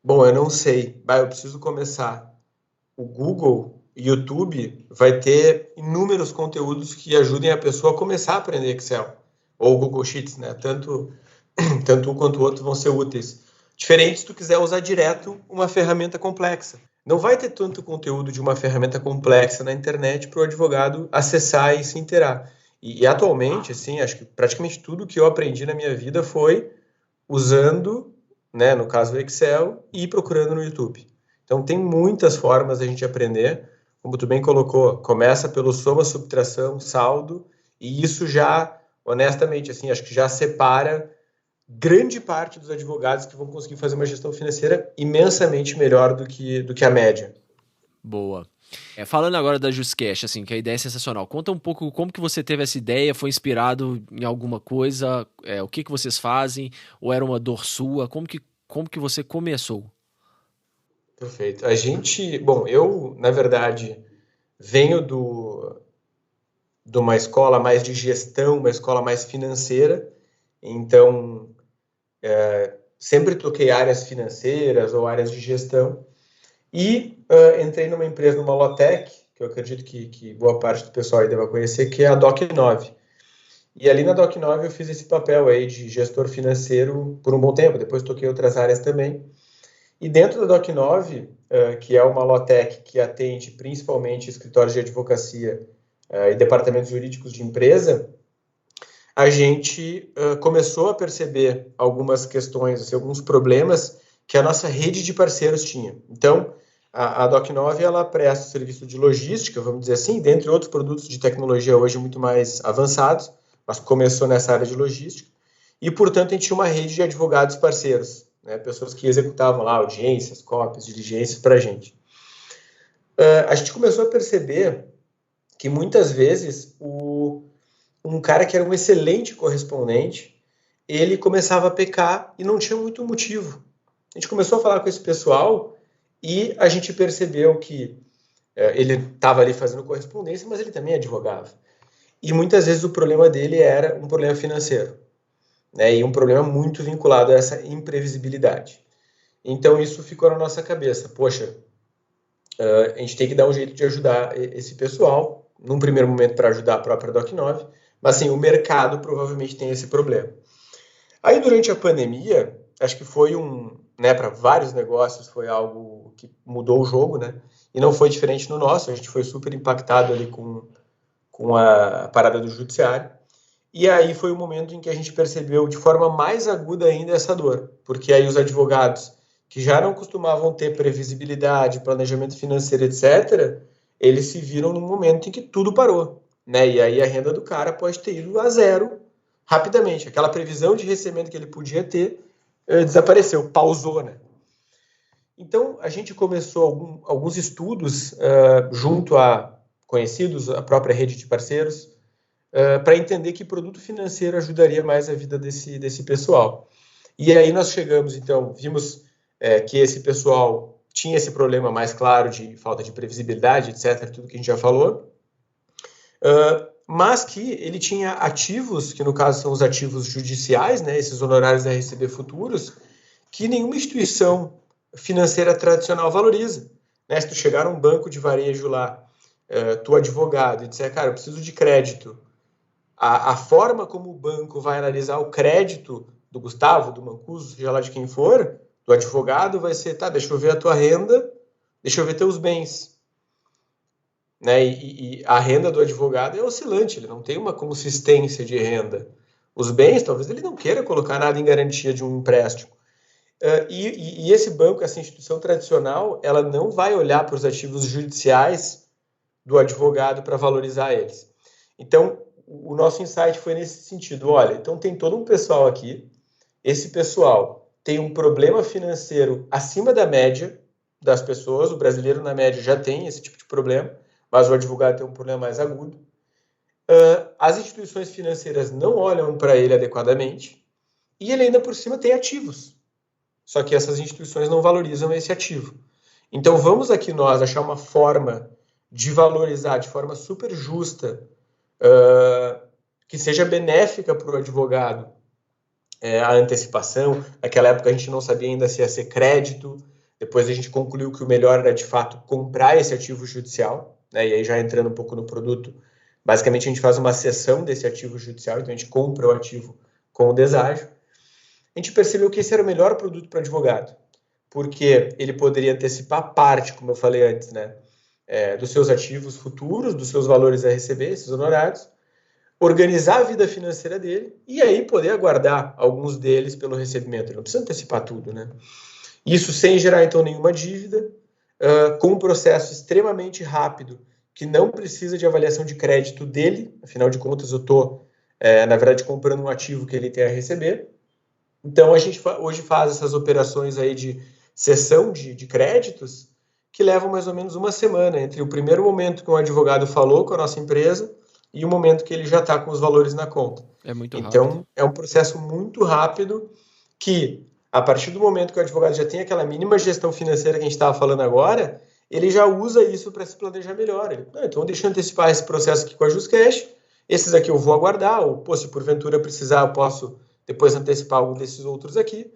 bom, eu não sei, eu preciso começar. O Google, YouTube, vai ter inúmeros conteúdos que ajudem a pessoa a começar a aprender Excel. Ou Google Sheets, né? Tanto um quanto o outro vão ser úteis. Diferente se tu quiser usar direto uma ferramenta complexa. Não vai ter tanto conteúdo de uma ferramenta complexa na internet para o advogado acessar e se inteirar. E atualmente, assim, acho que praticamente tudo que eu aprendi na minha vida foi usando, né, no caso do Excel, e procurando no YouTube. Então, tem muitas formas da gente aprender. Como tu bem colocou, começa pelo soma, subtração, saldo, e isso já, honestamente, assim, acho que já separa grande parte dos advogados que vão conseguir fazer uma gestão financeira imensamente melhor do que a média. Boa. Falando agora da JustCash, assim, que a ideia é sensacional. Conta um pouco como que você teve essa ideia, foi inspirado em alguma coisa, o que vocês fazem, ou era uma dor sua, como que você começou? Perfeito. Eu, na verdade, venho de uma escola mais de gestão, uma escola mais financeira, então, sempre toquei áreas financeiras ou áreas de gestão, e entrei numa empresa, numa Lotec, que eu acredito que boa parte do pessoal aí deva conhecer, que é a Doc9. E ali na Doc9 eu fiz esse papel aí de gestor financeiro por um bom tempo, depois toquei outras áreas também. E dentro da Doc9, que é uma Lotec que atende principalmente escritórios de advocacia e departamentos jurídicos de empresa, a gente começou a perceber algumas questões, assim, alguns problemas que a nossa rede de parceiros tinha. Então, a Doc9, ela presta serviço de logística, vamos dizer assim, dentre outros produtos de tecnologia hoje muito mais avançados, mas começou nessa área de logística, e, portanto, a gente tinha uma rede de advogados parceiros, né, pessoas que executavam lá audiências, cópias, diligências para a gente. A gente começou a perceber que, muitas vezes, um cara que era um excelente correspondente, ele começava a pecar e não tinha muito motivo. A gente começou a falar com esse pessoal e a gente percebeu que ele estava ali fazendo correspondência, mas ele também advogava. E muitas vezes o problema dele era um problema financeiro, né, e um problema muito vinculado a essa imprevisibilidade. Então isso ficou na nossa cabeça. Poxa, a gente tem que dar um jeito de ajudar esse pessoal, num primeiro momento para ajudar a própria Doc9, mas assim, o mercado provavelmente tem esse problema. Aí durante a pandemia, acho que foi para vários negócios foi algo que mudou o jogo, né? E não foi diferente no nosso, a gente foi super impactado ali com a parada do judiciário. E aí foi o momento em que a gente percebeu de forma mais aguda ainda essa dor, porque aí os advogados que já não costumavam ter previsibilidade, planejamento financeiro, etc., eles se viram num momento em que tudo parou, né? E aí a renda do cara pode ter ido a zero rapidamente. Aquela previsão de recebimento que ele podia ter desapareceu, pausou, né? Então, a gente começou alguns estudos junto a conhecidos, a própria rede de parceiros, para entender que produto financeiro ajudaria mais a vida desse pessoal. E aí nós chegamos, então, vimos que esse pessoal tinha esse problema mais claro de falta de previsibilidade, etc., tudo que a gente já falou, mas que ele tinha ativos, que no caso são os ativos judiciais, né, esses honorários a receber futuros, que nenhuma instituição financeira tradicional valoriza. Né? Se tu chegar num banco de varejo lá, tu advogado, e disser, cara, eu preciso de crédito, a forma como o banco vai analisar o crédito do Gustavo, do Mancuso, seja lá de quem for, do advogado, vai ser, tá, deixa eu ver a tua renda, deixa eu ver teus bens. Né? E a renda do advogado é oscilante, ele não tem uma consistência de renda. Os bens, talvez ele não queira colocar nada em garantia de um empréstimo. E esse banco, essa instituição tradicional, ela não vai olhar para os ativos judiciais do advogado para valorizar eles. Então, o nosso insight foi nesse sentido. Olha, então tem todo um pessoal aqui, esse pessoal tem um problema financeiro acima da média das pessoas, o brasileiro, na média, já tem esse tipo de problema, mas o advogado tem um problema mais agudo. As instituições financeiras não olham para ele adequadamente e ele ainda por cima tem ativos. Só que essas instituições não valorizam esse ativo. Então vamos aqui nós achar uma forma de valorizar de forma super justa, que seja benéfica para o advogado a antecipação. Naquela época a gente não sabia ainda se ia ser crédito, depois a gente concluiu que o melhor era de fato comprar esse ativo judicial, né? E aí já entrando um pouco no produto, basicamente a gente faz uma cessão desse ativo judicial, então a gente compra o ativo com o deságio. A gente percebeu que esse era o melhor produto para o advogado, porque ele poderia antecipar parte, como eu falei antes, né, dos seus ativos futuros, dos seus valores a receber, esses honorários, organizar a vida financeira dele e aí poder aguardar alguns deles pelo recebimento. Ele não precisa antecipar tudo, né? Isso sem gerar, então, nenhuma dívida, com um processo extremamente rápido, que não precisa de avaliação de crédito dele, afinal de contas eu estou, na verdade, comprando um ativo que ele tem a receber. Então, a gente hoje faz essas operações aí de cessão de créditos que levam mais ou menos uma semana entre o primeiro momento que um advogado falou com a nossa empresa e o momento que ele já está com os valores na conta. É muito rápido. Então, é um processo muito rápido que, a partir do momento que o advogado já tem aquela mínima gestão financeira que a gente estava falando agora, ele já usa isso para se planejar melhor. Então, deixa eu antecipar esse processo aqui com a JustCash, esses aqui eu vou aguardar, ou, se porventura precisar, eu posso depois antecipar algum desses outros aqui.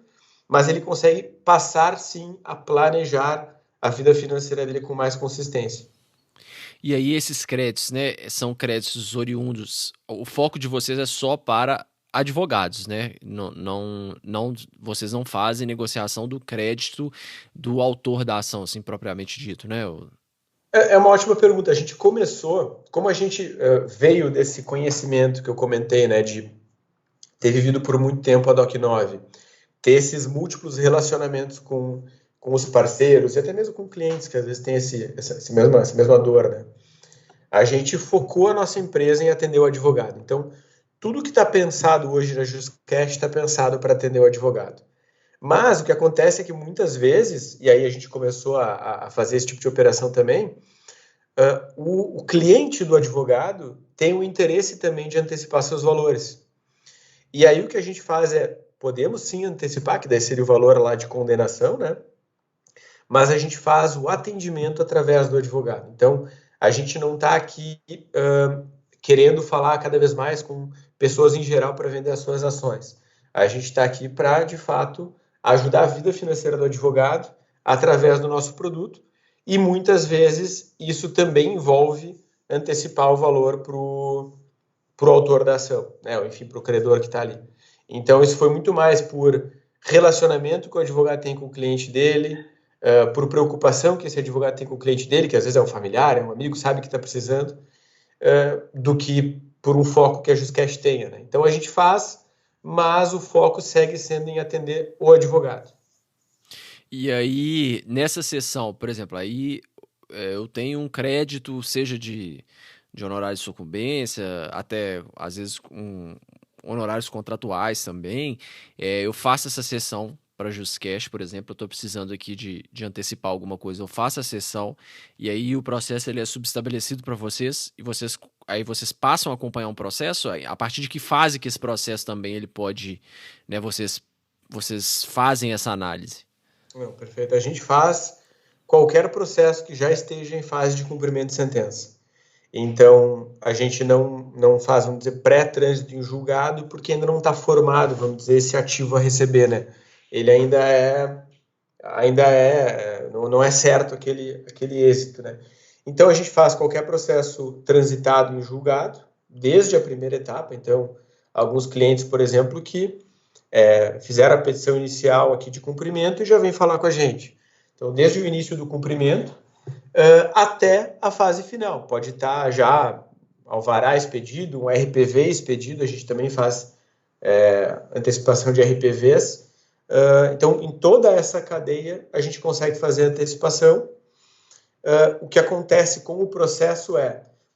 mas ele consegue passar, sim, a planejar a vida financeira dele com mais consistência. E aí esses créditos, né, são créditos oriundos. O foco de vocês é só para advogados, né? Vocês não fazem negociação do crédito do autor da ação, assim, propriamente dito, né? É uma ótima pergunta. A gente começou, como a gente veio desse conhecimento que eu comentei, né, de ter vivido por muito tempo a Doc9, ter esses múltiplos relacionamentos com os parceiros e até mesmo com clientes que às vezes têm essa mesma dor, né? A gente focou a nossa empresa em atender o advogado. Então, tudo que está pensado hoje na JustCash está pensado para atender o advogado. Mas o que acontece é que muitas vezes, e aí a gente começou a fazer esse tipo de operação também, o cliente do advogado tem o interesse também de antecipar seus valores. E aí o que a gente faz podemos sim antecipar, que daí seria o valor lá de condenação, né? Mas a gente faz o atendimento através do advogado. Então, a gente não está aqui querendo falar cada vez mais com pessoas em geral para vender as suas ações. A gente está aqui para, de fato, ajudar a vida financeira do advogado através do nosso produto e muitas vezes isso também envolve antecipar o valor para o autor da ação, né? Ou, enfim, para o credor que está ali. Então, isso foi muito mais por relacionamento que o advogado tem com o cliente dele, por preocupação que esse advogado tem com o cliente dele, que às vezes é um familiar, é um amigo, sabe que está precisando, do que por um foco que a JustCash tenha, né? Então, a gente faz, mas o foco segue sendo em atender o advogado. E aí, nessa sessão, por exemplo, aí eu tenho um crédito, seja de honorários de sucumbência, até às vezes honorários contratuais também. Eu faço essa sessão para JustCash, por exemplo, eu estou precisando aqui de antecipar alguma coisa, eu faço a sessão e aí o processo ele é subestabelecido para vocês e vocês passam a acompanhar um processo. A partir de que fase que esse processo também ele pode, né, vocês fazem essa análise? Não, perfeito. A gente faz qualquer processo que já esteja em fase de cumprimento de sentença. Então, a gente não faz, vamos dizer, pré-trânsito em julgado, porque ainda não está formado, vamos dizer, esse ativo a receber, né? Ele não é certo aquele êxito, né? Então, a gente faz qualquer processo transitado em julgado, desde a primeira etapa. Então, alguns clientes, por exemplo, que fizeram a petição inicial aqui de cumprimento e já vem falar com a gente. Então, desde o início do cumprimento até a fase final. Pode estar já alvará expedido, um RPV expedido, a gente também faz antecipação de RPVs. Então, em toda essa cadeia, a gente consegue fazer antecipação. O que acontece com o processo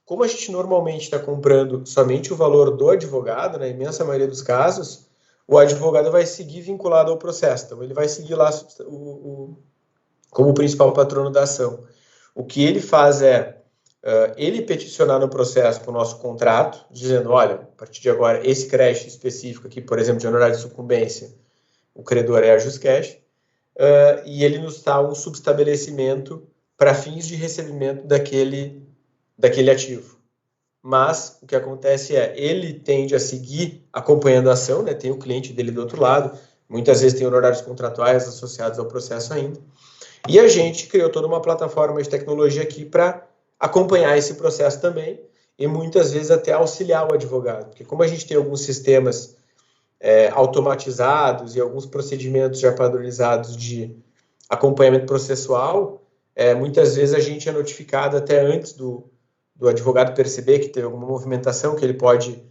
como a gente normalmente está comprando somente o valor do advogado, na imensa maioria dos casos, o advogado vai seguir vinculado ao processo. Então, ele vai seguir lá como o principal patrono da ação. O que ele faz ele peticionar no processo para o nosso contrato, dizendo, olha, a partir de agora, esse crédito específico aqui, por exemplo, de honorário de sucumbência, o credor é a JustCash, e ele nos dá um subestabelecimento para fins de recebimento daquele ativo. Mas o que acontece ele tende a seguir acompanhando a ação, né? Tem o cliente dele do outro lado, muitas vezes tem honorários contratuais associados ao processo ainda, e a gente criou toda uma plataforma de tecnologia aqui para acompanhar esse processo também, e muitas vezes até auxiliar o advogado, porque como a gente tem alguns sistemas automatizados e alguns procedimentos já padronizados de acompanhamento processual, muitas vezes a gente é notificado até antes do advogado perceber que teve alguma movimentação, que ele pode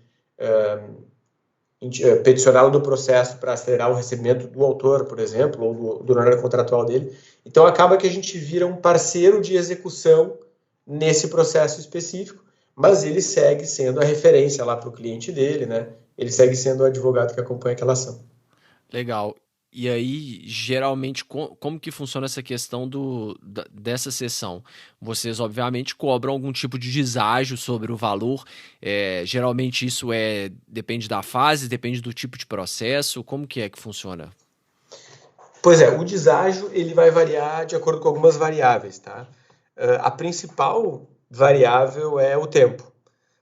peticioná-lo do processo para acelerar o recebimento do autor, por exemplo, ou do honorário contratual dele. Então, acaba que a gente vira um parceiro de execução nesse processo específico, mas ele segue sendo a referência lá para o cliente dele, né? Ele segue sendo o advogado que acompanha aquela ação. Legal. E aí, geralmente, como que funciona essa questão dessa sessão? Vocês, obviamente, cobram algum tipo de deságio sobre o valor. Geralmente, isso depende da fase, depende do tipo de processo. Como que funciona? Pois o deságio ele vai variar de acordo com algumas variáveis, tá? A principal variável é o tempo.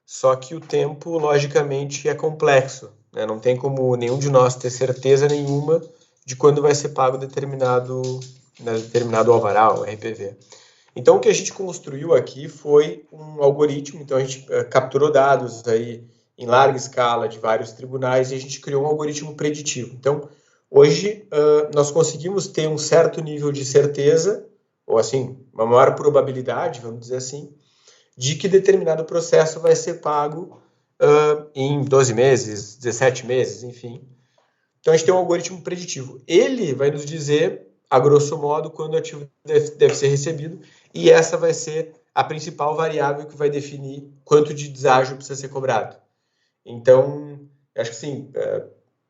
Só que o tempo, logicamente, é complexo, né? Não tem como nenhum de nós ter certeza nenhuma de quando vai ser pago determinado alvará, o RPV. Então, o que a gente construiu aqui foi um algoritmo. Então, a gente capturou dados aí em larga escala de vários tribunais e a gente criou um algoritmo preditivo. Então, hoje, nós conseguimos ter um certo nível de certeza, ou assim, uma maior probabilidade, vamos dizer assim, de que determinado processo vai ser pago em 12 meses, 17 meses, enfim. Então, a gente tem um algoritmo preditivo. Ele vai nos dizer, a grosso modo, quando o ativo deve ser recebido, e essa vai ser a principal variável que vai definir quanto de deságio precisa ser cobrado. Então, acho que sim,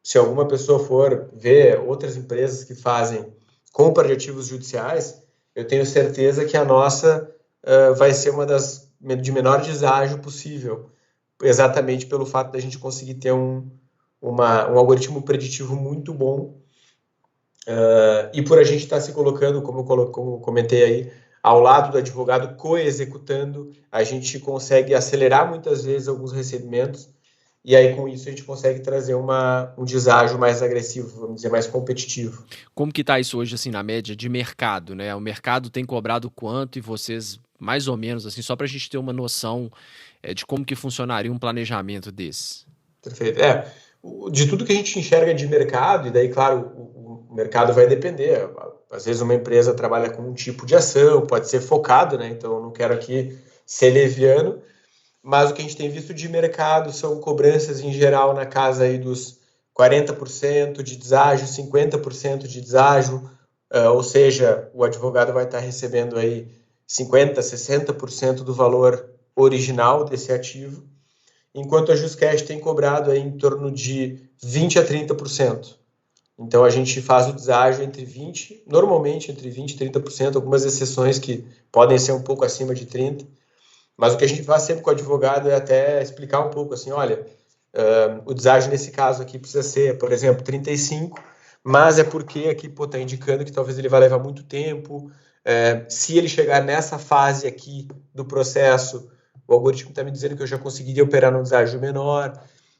se alguma pessoa for ver outras empresas que fazem compra de ativos judiciais, eu tenho certeza que a nossa vai ser uma das de menor deságio possível, exatamente pelo fato da gente conseguir ter um algoritmo preditivo muito bom, e por a gente estar se colocando, como comentei aí, ao lado do advogado co-executando, a gente consegue acelerar muitas vezes alguns recebimentos, e aí com isso a gente consegue trazer um deságio mais agressivo, vamos dizer, mais competitivo. Como que está isso hoje, assim, na média de mercado, né? O mercado tem cobrado quanto e vocês, mais ou menos, assim, só para a gente ter uma noção de como que funcionaria um planejamento desse? Perfeito. De tudo que a gente enxerga de mercado, e daí, claro, o mercado vai depender. Às vezes uma empresa trabalha com um tipo de ação, pode ser focado, né? Então, eu não quero aqui ser leviano, mas o que a gente tem visto de mercado são cobranças, em geral, na casa aí dos 40% de deságio, 50% de deságio, ou seja, o advogado vai estar recebendo aí 50%, 60% do valor original desse ativo, enquanto a JustCash tem cobrado aí em torno de 20% a 30%. Então, a gente faz o deságio normalmente entre 20% e 30%, algumas exceções que podem ser um pouco acima de 30%, mas o que a gente faz sempre com o advogado é até explicar um pouco assim, olha, o deságio nesse caso aqui precisa ser, por exemplo, 35%, mas é porque aqui está indicando que talvez ele vai levar muito tempo, se ele chegar nessa fase aqui do processo, o algoritmo está me dizendo que eu já conseguiria operar num deságio menor.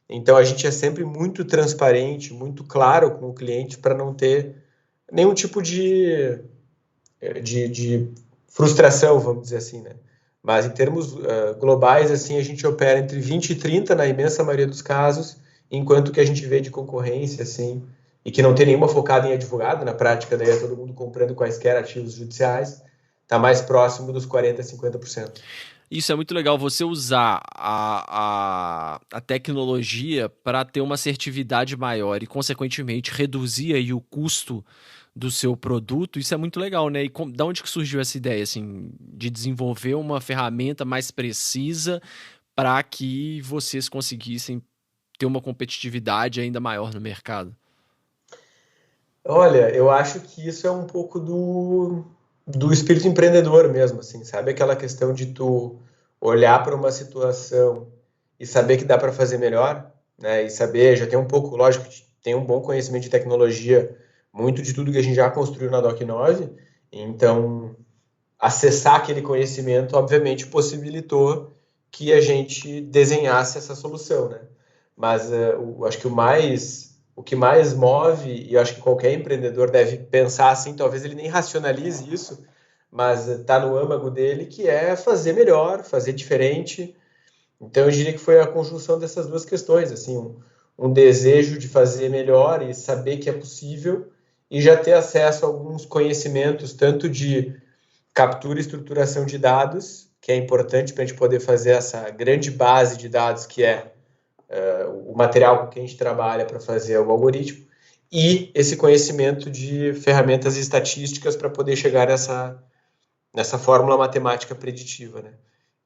Então, a gente é sempre muito transparente, muito claro com o cliente para não ter nenhum tipo de frustração, vamos dizer assim, né? Mas em termos globais, assim, a gente opera entre 20 e 30 na imensa maioria dos casos, enquanto que a gente vê de concorrência, assim, e que não tem nenhuma focada em advogado, na prática, daí é todo mundo comprando quaisquer ativos judiciais, está mais próximo dos 40% a 50%. Isso é muito legal, você usar a tecnologia para ter uma assertividade maior e, consequentemente, reduzir aí o custo do seu produto. Isso é muito legal, né? E da onde que surgiu essa ideia, assim, de desenvolver uma ferramenta mais precisa para que vocês conseguissem ter uma competitividade ainda maior no mercado? Olha, eu acho que isso é um pouco do espírito empreendedor mesmo, assim, sabe? Aquela questão de tu olhar para uma situação e saber que dá para fazer melhor, né? E saber, já tem um pouco, lógico, tem um bom conhecimento de tecnologia, muito de tudo que a gente já construiu na Doc9, então acessar aquele conhecimento, obviamente, possibilitou que a gente desenhasse essa solução, né? Mas acho que o que mais move, e eu acho que qualquer empreendedor deve pensar assim, talvez ele nem racionalize isso, mas está no âmago dele, que é fazer melhor, fazer diferente. Então, eu diria que foi a conjunção dessas duas questões, assim, um desejo de fazer melhor e saber que é possível, e já ter acesso a alguns conhecimentos, tanto de captura e estruturação de dados, que é importante para a gente poder fazer essa grande base de dados, que é o material com que a gente trabalha para fazer o algoritmo, e esse conhecimento de ferramentas estatísticas para poder chegar nessa fórmula matemática preditiva, né?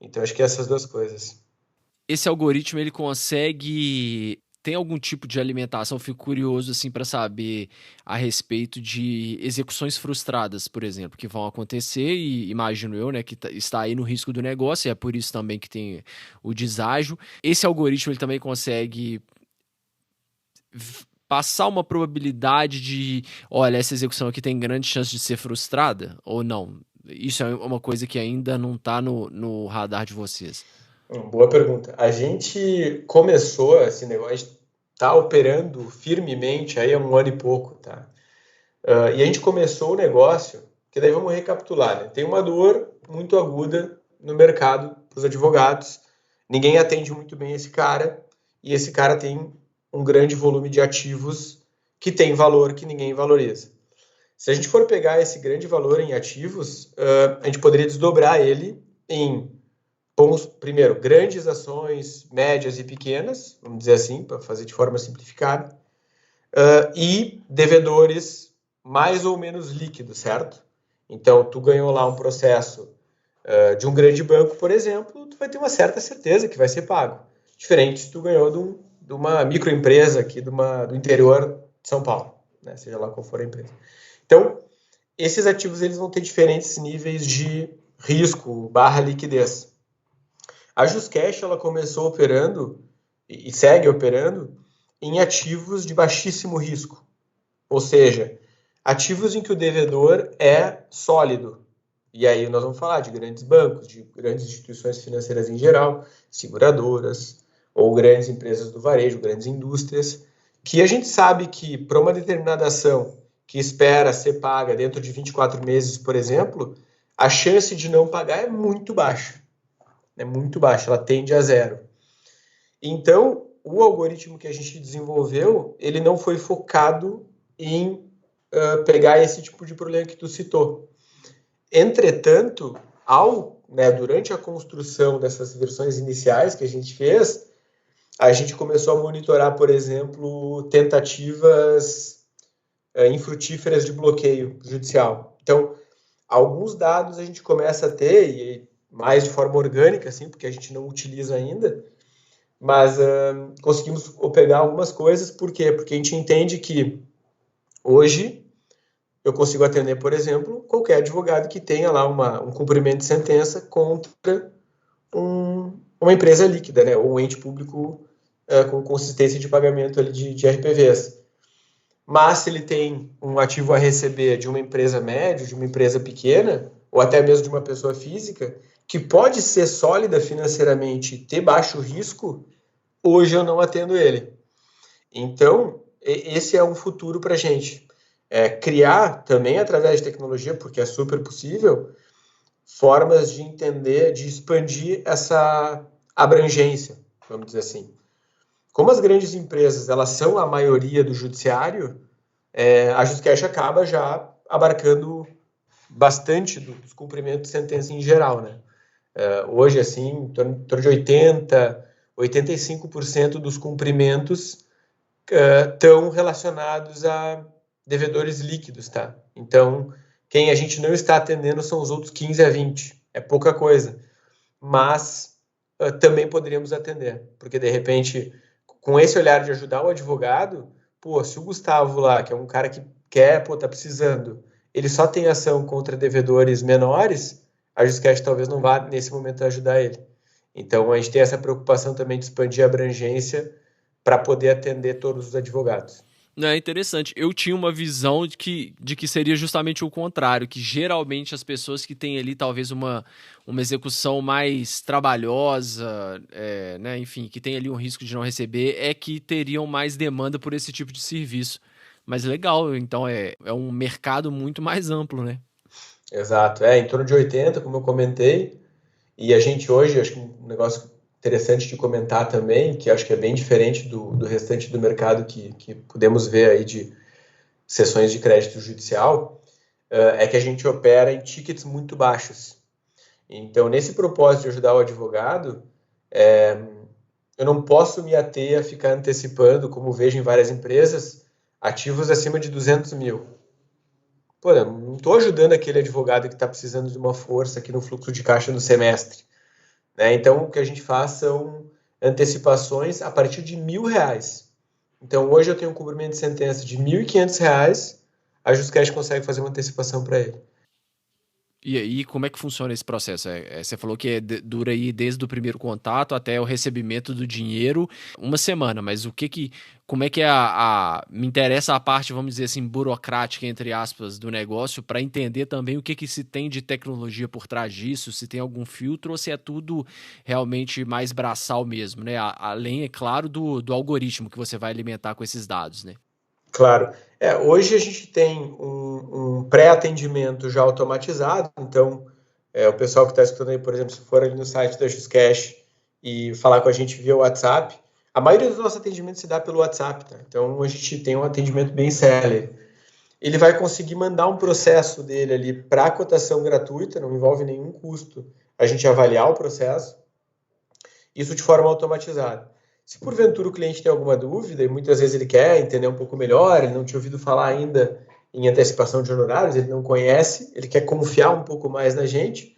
Então, acho que essas duas coisas. Esse algoritmo, ele consegue... Tem algum tipo de alimentação? Fico curioso, assim, para saber a respeito de execuções frustradas, por exemplo, que vão acontecer e imagino eu, né, que está aí no risco do negócio, e é por isso também que tem o deságio. Esse algoritmo, ele também consegue passar uma probabilidade de, olha, essa execução aqui tem grande chance de ser frustrada ou não? Isso é uma coisa que ainda não está no radar de vocês. Boa pergunta. A gente começou esse negócio, está operando firmemente aí há um ano e pouco, tá? E a gente começou o negócio, que daí vamos recapitular, né? Tem uma dor muito aguda no mercado para os advogados, ninguém atende muito bem esse cara, e esse cara tem um grande volume de ativos que tem valor que ninguém valoriza. Se a gente for pegar esse grande valor em ativos, a gente poderia desdobrar ele em, primeiro, grandes ações, médias e pequenas, vamos dizer assim, para fazer de forma simplificada, e devedores mais ou menos líquidos, certo? Então, tu ganhou lá um processo de um grande banco, por exemplo, tu vai ter uma certa certeza que vai ser pago. Diferente se tu ganhou de uma microempresa aqui do interior de São Paulo, né? Seja lá qual for a empresa. Então, esses ativos eles vão ter diferentes níveis de risco / liquidez. A JustCash ela começou operando e segue operando em ativos de baixíssimo risco, ou seja, ativos em que o devedor é sólido. E aí nós vamos falar de grandes bancos, de grandes instituições financeiras em geral, seguradoras, ou grandes empresas do varejo, grandes indústrias, que a gente sabe que para uma determinada ação que espera ser paga dentro de 24 meses, por exemplo, a chance de não pagar é muito baixa. É muito baixa, ela tende a zero. Então, o algoritmo que a gente desenvolveu, ele não foi focado em pegar esse tipo de problema que tu citou. Entretanto, durante a construção dessas versões iniciais que a gente fez, a gente começou a monitorar, por exemplo, tentativas infrutíferas de bloqueio judicial. Então, alguns dados a gente começa a ter, e mais de forma orgânica, assim, porque a gente não utiliza ainda, mas conseguimos pegar algumas coisas. Por quê? Porque a gente entende que hoje eu consigo atender, por exemplo, qualquer advogado que tenha lá um cumprimento de sentença contra uma empresa líquida, né, ou um ente público com consistência de pagamento ali de RPVs. Mas se ele tem um ativo a receber de uma empresa média, de uma empresa pequena, ou até mesmo de uma pessoa física, que pode ser sólida financeiramente e ter baixo risco, hoje eu não atendo ele. Então, esse é um futuro para a gente. Criar também através de tecnologia, porque é super possível, formas de entender, de expandir essa abrangência, vamos dizer assim. Como as grandes empresas elas são a maioria do judiciário, a JustCash acaba já abarcando bastante dos cumprimentos de sentença em geral, né? Hoje, assim, em torno de 85% dos cumprimentos estão relacionados a devedores líquidos, tá? Então, quem a gente não está atendendo são os outros 15 a 20. É pouca coisa. Mas também poderíamos atender. Porque, de repente, com esse olhar de ajudar o advogado, se o Gustavo lá, que é um cara que tá precisando, ele só tem ação contra devedores menores, a JustCash talvez não vá, nesse momento, ajudar ele. Então, a gente tem essa preocupação também de expandir a abrangência para poder atender todos os advogados. É interessante. Eu tinha uma visão de que seria justamente o contrário, que geralmente as pessoas que têm ali talvez uma execução mais trabalhosa, né, enfim, que tem ali um risco de não receber, é que teriam mais demanda por esse tipo de serviço. Mas legal, então é um mercado muito mais amplo, né? Exato, em torno de 80, como eu comentei, e a gente hoje, acho que um negócio interessante de comentar também, que acho que é bem diferente do restante do mercado que podemos ver aí de sessões de crédito judicial, é que a gente opera em tickets muito baixos. Então, nesse propósito de ajudar o advogado, eu não posso me ater a ficar antecipando, como vejo em várias empresas, ativos acima de 200 mil. Eu não estou ajudando aquele advogado que está precisando de uma força aqui no fluxo de caixa no semestre. Né? Então, o que a gente faz são antecipações a partir de R$1.000. Então, hoje eu tenho um cumprimento de sentença de R$1.500, a JustCash consegue fazer uma antecipação para ele. E aí, como é que funciona esse processo? Você falou que dura aí desde o primeiro contato até o recebimento do dinheiro, uma semana, mas como é que me interessa a parte, vamos dizer assim, burocrática, entre aspas, do negócio, para entender também o que se tem de tecnologia por trás disso, se tem algum filtro ou se é tudo realmente mais braçal mesmo, né? Além, é claro, do algoritmo que você vai alimentar com esses dados, né? Claro. Hoje a gente tem um pré-atendimento já automatizado, então o pessoal que está escutando aí, por exemplo, se for ali no site da JustCash e falar com a gente via WhatsApp, a maioria dos nossos atendimentos se dá pelo WhatsApp, tá? Então a gente tem um atendimento bem célere. Ele vai conseguir mandar um processo dele ali para cotação gratuita, não envolve nenhum custo a gente avaliar o processo, isso de forma automatizada. Se porventura o cliente tem alguma dúvida, e muitas vezes ele quer entender um pouco melhor, ele não tinha ouvido falar ainda em antecipação de honorários, ele não conhece, ele quer confiar um pouco mais na gente,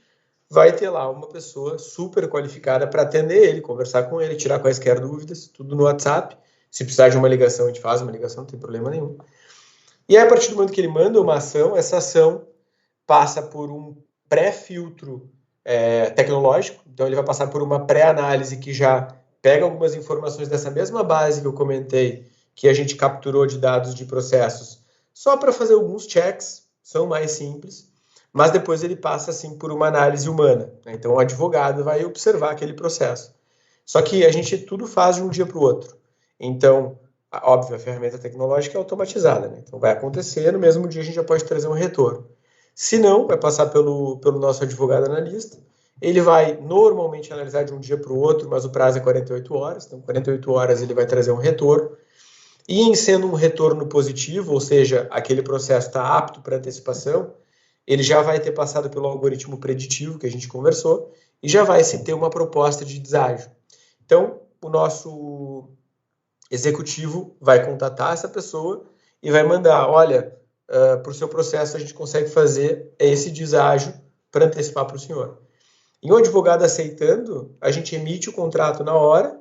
vai ter lá uma pessoa super qualificada para atender ele, conversar com ele, tirar quaisquer dúvidas, tudo no WhatsApp. Se precisar de uma ligação, a gente faz uma ligação, não tem problema nenhum. E aí, a partir do momento que ele manda uma ação, essa ação passa por um pré-filtro tecnológico, então ele vai passar por uma pré-análise que já pega algumas informações dessa mesma base que eu comentei, que a gente capturou de dados de processos, só para fazer alguns checks, são mais simples, mas depois ele passa assim por uma análise humana, né? Então o advogado vai observar aquele processo. Só que a gente tudo faz de um dia para o outro. Então, óbvio, a ferramenta tecnológica é automatizada, né? Então vai acontecer, no mesmo dia a gente já pode trazer um retorno. Se não, vai passar pelo nosso advogado analista. Ele vai normalmente analisar de um dia para o outro, mas o prazo é 48 horas. Então, 48 horas ele vai trazer um retorno. E em sendo um retorno positivo, ou seja, aquele processo está apto para antecipação, ele já vai ter passado pelo algoritmo preditivo que a gente conversou e já vai se ter uma proposta de deságio. Então, o nosso executivo vai contatar essa pessoa e vai mandar, olha, para o seu processo a gente consegue fazer esse deságio para antecipar para o senhor. E um advogado aceitando, a gente emite o contrato na hora,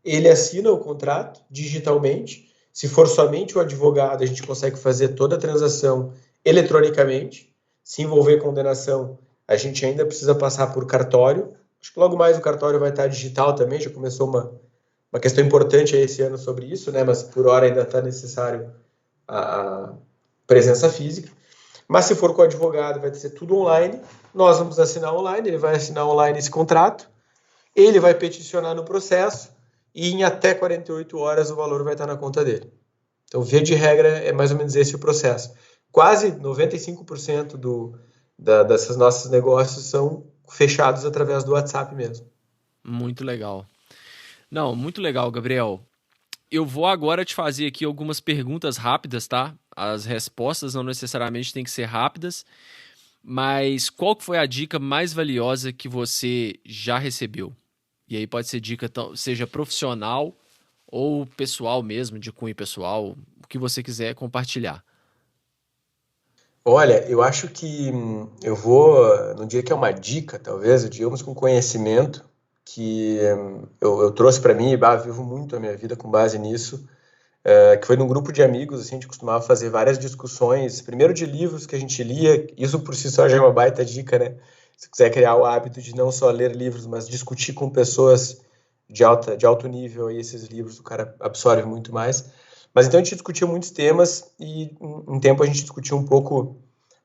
ele assina o contrato digitalmente. Se for somente o advogado, a gente consegue fazer toda a transação eletronicamente. Se envolver condenação, a gente ainda precisa passar por cartório. Acho que logo mais o cartório vai estar digital também, já começou uma questão importante esse ano sobre isso, né? Mas por hora ainda está necessário a presença física. Mas se for com o advogado, vai ser tudo online. Nós vamos assinar online, ele vai assinar online esse contrato, ele vai peticionar no processo e em até 48 horas o valor vai estar na conta dele. Então, via de regra, é mais ou menos esse o processo. Quase 95% desses nossos negócios são fechados através do WhatsApp mesmo. Muito legal. Não, muito legal, Gabriel. Eu vou agora te fazer aqui algumas perguntas rápidas, tá? As respostas não necessariamente têm que ser rápidas, mas qual que foi a dica mais valiosa que você já recebeu? E aí pode ser dica, seja profissional ou pessoal mesmo, de cunho pessoal, o que você quiser compartilhar. Olha, eu acho que eu vou, no dia que é uma dica, talvez, digamos com conhecimento, que eu trouxe para mim e vivo muito a minha vida com base nisso, que foi num grupo de amigos, assim, a gente costumava fazer várias discussões, primeiro de livros que a gente lia, isso por si só já é uma baita dica, né? Se quiser criar o hábito de não só ler livros, mas discutir com pessoas de alto nível, aí esses livros o cara absorve muito mais. Mas então a gente discutiu muitos temas e um tempo a gente discutiu um pouco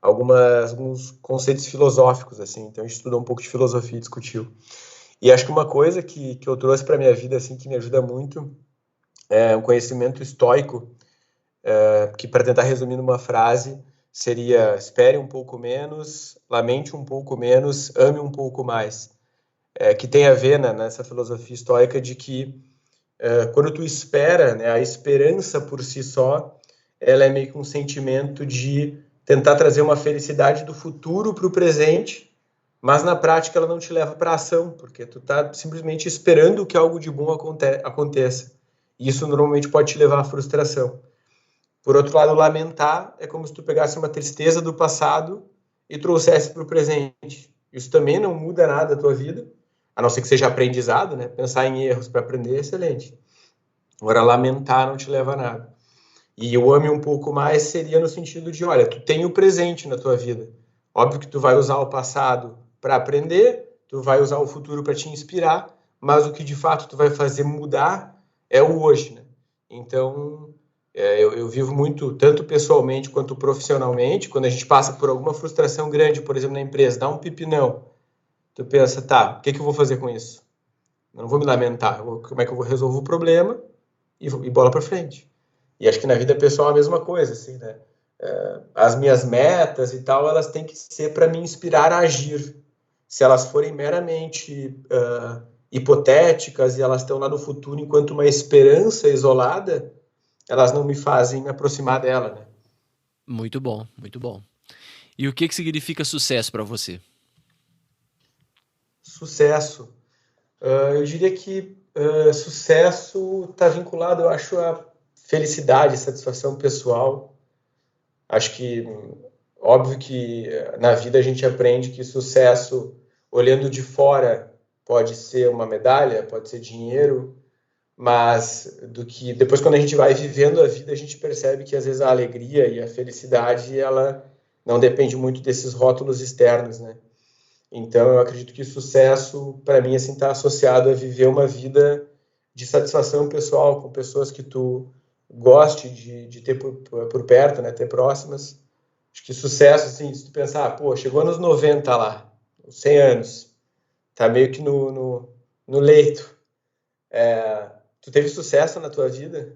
alguns conceitos filosóficos, assim, então a gente estudou um pouco de filosofia e discutiu. E acho que uma coisa que eu trouxe para a minha vida, assim, que me ajuda muito, é um conhecimento estoico, que para tentar resumir numa frase, seria: espere um pouco menos, lamente um pouco menos, ame um pouco mais. Que tem a ver, né, nessa filosofia estoica de que quando tu espera, né, a esperança por si só, ela é meio que um sentimento de tentar trazer uma felicidade do futuro para o presente, mas na prática ela não te leva para a ação, porque tu está simplesmente esperando que algo de bom aconteça. E isso normalmente pode te levar à frustração. Por outro lado, lamentar é como se tu pegasse uma tristeza do passado e trouxesse para o presente. Isso também não muda nada da tua vida, a não ser que seja aprendizado, né? Pensar em erros para aprender é excelente. Agora, lamentar não te leva a nada. E o ame um pouco mais seria no sentido de, olha, tu tem o presente na tua vida. Óbvio que tu vai usar o passado para aprender, tu vai usar o futuro para te inspirar, mas o que de fato tu vai fazer mudar é o hoje, né? Então, eu vivo muito, tanto pessoalmente quanto profissionalmente, quando a gente passa por alguma frustração grande, por exemplo, na empresa, dá um pipinão, tu pensa, tá, o que eu vou fazer com isso? Eu não vou me lamentar, como é que eu vou resolver o problema e bola para frente. E acho que na vida pessoal é a mesma coisa, assim, né? As minhas metas e tal, elas têm que ser para me inspirar a agir. Se elas forem meramente hipotéticas e elas estão lá no futuro enquanto uma esperança isolada, elas não me fazem me aproximar dela, né? Muito bom, muito bom. E o que significa sucesso para você? Sucesso. Eu diria que sucesso está vinculado, eu acho, a felicidade, satisfação pessoal. Acho que, óbvio que na vida a gente aprende que sucesso, olhando de fora, pode ser uma medalha, pode ser dinheiro, mas do que depois, quando a gente vai vivendo a vida, a gente percebe que às vezes a alegria e a felicidade, ela não depende muito desses rótulos externos, né? Então, eu acredito que sucesso, para mim, assim, está associado a viver uma vida de satisfação pessoal com pessoas que tu goste de ter por perto, né, ter próximas. Acho que sucesso, assim, se tu pensar, pô, chegou nos 90 lá, 100 anos, tá meio que no leito. Tu teve sucesso na tua vida?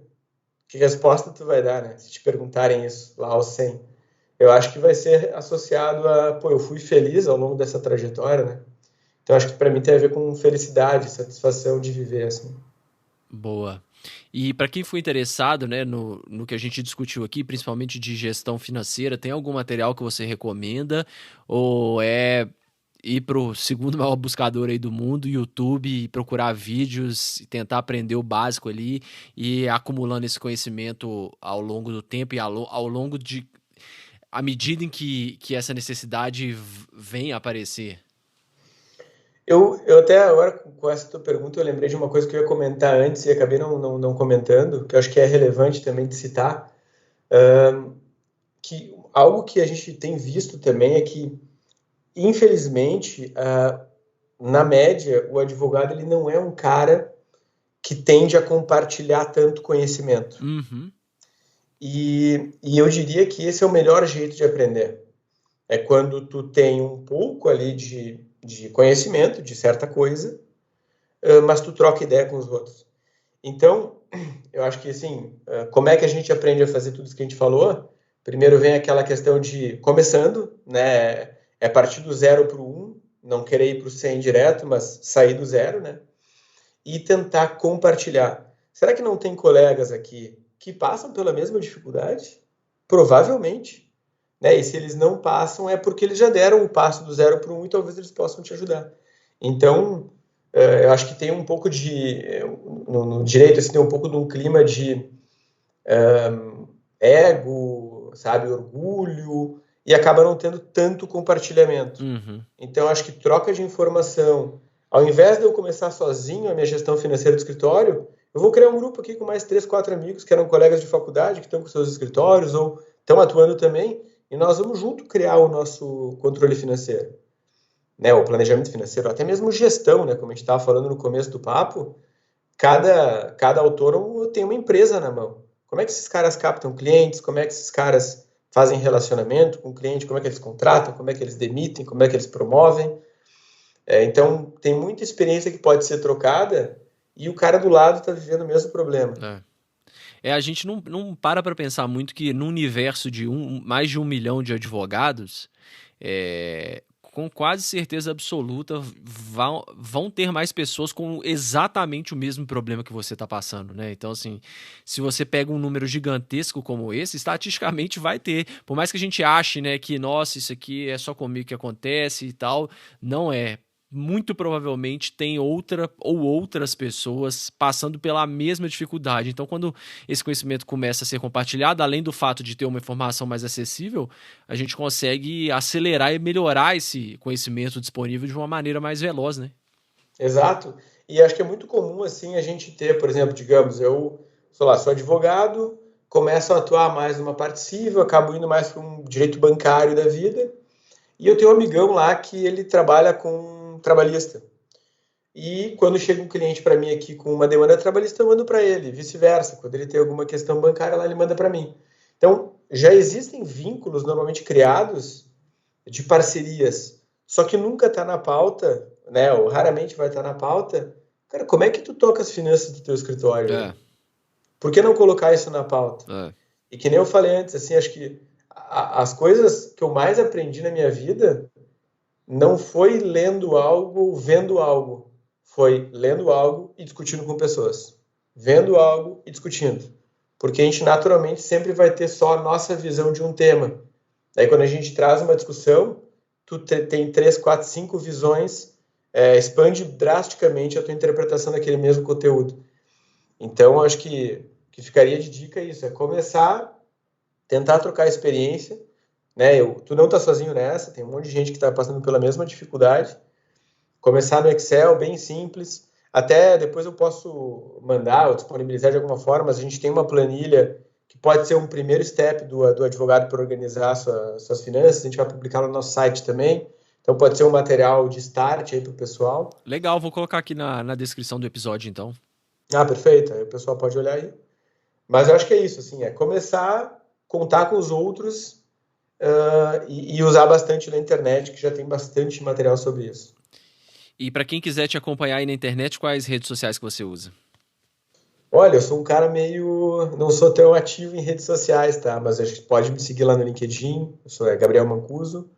Que resposta tu vai dar, né? Se te perguntarem isso lá aos 100. Eu acho que vai ser associado a, pô, eu fui feliz ao longo dessa trajetória, né? Então, acho que para mim tem a ver com felicidade, satisfação de viver, assim. Boa. E para quem for interessado, né, no que a gente discutiu aqui, principalmente de gestão financeira, tem algum material que você recomenda? Ou é ir pro segundo maior buscador aí do mundo, YouTube, e procurar vídeos e tentar aprender o básico ali e ir acumulando esse conhecimento ao longo do tempo e ao longo de à medida em que essa necessidade vem a aparecer? Eu até agora, com essa tua pergunta, eu lembrei de uma coisa que eu ia comentar antes e acabei não comentando, que eu acho que é relevante também de citar, que algo que a gente tem visto também é que, infelizmente, na média, o advogado ele não é um cara que tende a compartilhar tanto conhecimento. Uhum. E eu diria que esse é o melhor jeito de aprender. É quando tu tem um pouco ali de conhecimento de certa coisa, mas tu troca ideia com os outros. Então, eu acho que assim, como é que a gente aprende a fazer tudo isso que a gente falou? Primeiro vem aquela questão de começando, né? É partir do 0 para o 1, não querer ir para o 100 direto, mas sair do 0, né? E tentar compartilhar. Será que não tem colegas aqui que passam pela mesma dificuldade? Provavelmente. Né? E se eles não passam, é porque eles já deram o passo do 0 para o 1 e talvez eles possam te ajudar. Então, eu acho que tem um pouco de... No direito, assim, tem um pouco de um clima de ego, sabe? Orgulho, e acaba não tendo tanto compartilhamento. Uhum. Então, acho que troca de informação... Ao invés de eu começar sozinho a minha gestão financeira do escritório, eu vou criar um grupo aqui com mais 3, 4 amigos que eram colegas de faculdade, que estão com seus escritórios ou estão atuando também, e nós vamos junto criar o nosso controle financeiro, né? O planejamento financeiro, até mesmo gestão, né? Como a gente estava falando no começo do papo, cada autônomo tem uma empresa na mão. Como é que esses caras captam clientes? Como é que esses caras fazem relacionamento com o cliente? Como é que eles contratam? Como é que eles demitem? Como é que eles promovem? Então, tem muita experiência que pode ser trocada e o cara do lado está vivendo o mesmo problema. A gente não para pensar muito que no universo de mais de 1 milhão de advogados, com quase certeza absoluta, vão ter mais pessoas com exatamente o mesmo problema que você está passando, né? Então, assim, se você pega um número gigantesco como esse, estatisticamente vai ter. Por mais que a gente ache, né, que, nossa, isso aqui é só comigo que acontece e tal, não é. Muito provavelmente tem outra ou outras pessoas passando pela mesma dificuldade. Então, quando esse conhecimento começa a ser compartilhado, além do fato de ter uma informação mais acessível, a gente consegue acelerar e melhorar esse conhecimento disponível de uma maneira mais veloz, né? Exato. E acho que é muito comum, assim, a gente ter, por exemplo, digamos, eu, sei lá, sou advogado, começo a atuar mais numa parte civil, acabo indo mais para um direito bancário da vida, e eu tenho um amigão lá que ele trabalha com trabalhista. E quando chega um cliente para mim aqui com uma demanda trabalhista, eu mando para ele, vice-versa. Quando ele tem alguma questão bancária, lá ele manda para mim. Então, já existem vínculos normalmente criados de parcerias, só que nunca está na pauta, né? Ou raramente vai estar na pauta. Cara, como é que tu toca as finanças do teu escritório? Por que não colocar isso na pauta? E que nem eu falei antes, assim, acho que as coisas que eu mais aprendi na minha vida não foi lendo algo, vendo algo. Foi lendo algo e discutindo com pessoas. Vendo algo e discutindo. Porque a gente naturalmente sempre vai ter só a nossa visão de um tema. Daí quando a gente traz uma discussão, tu tem 3, 4, 5 visões, expande drasticamente a tua interpretação daquele mesmo conteúdo. Então, acho que ficaria de dica isso, é começar, tentar trocar experiência, né? Tu não tá sozinho nessa, tem um monte de gente que está passando pela mesma dificuldade. Começar no Excel, bem simples. Até depois eu posso mandar ou disponibilizar de alguma forma, mas a gente tem uma planilha que pode ser um primeiro step do advogado para organizar suas finanças. A gente vai publicar no nosso site também. Então pode ser um material de start aí para o pessoal. Legal, vou colocar aqui na descrição do episódio, então. Perfeito. Aí o pessoal pode olhar aí. Mas eu acho que é isso, assim, é começar, contar com os outros e usar bastante na internet, que já tem bastante material sobre isso. E para quem quiser te acompanhar aí na internet, quais redes sociais que você usa? Olha, eu sou um cara não sou tão ativo em redes sociais, tá? Mas acho que pode me seguir lá no LinkedIn, eu sou Gabriel Mancuso,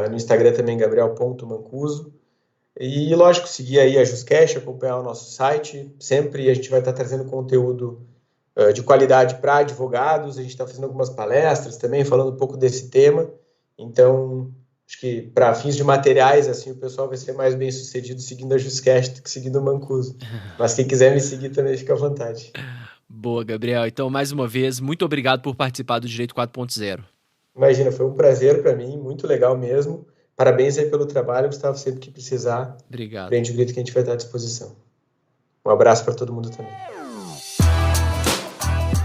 no Instagram também, gabriel.mancuso. E, lógico, seguir aí a JustCash, acompanhar o nosso site. Sempre a gente vai estar trazendo conteúdo de qualidade para advogados. A gente está fazendo algumas palestras também, falando um pouco desse tema. Então, acho que para fins de materiais, assim, o pessoal vai ser mais bem sucedido seguindo a JustCash do que seguindo o Mancuso. Mas quem quiser me seguir também fica à vontade. Boa, Gabriel. Então, mais uma vez, muito obrigado por participar do Direito 4.0. Imagina, foi um prazer para mim, muito legal mesmo. Parabéns aí pelo trabalho, Gustavo, sempre que precisar. Obrigado. Prende o grito que a gente vai estar à disposição. Um abraço para todo mundo também.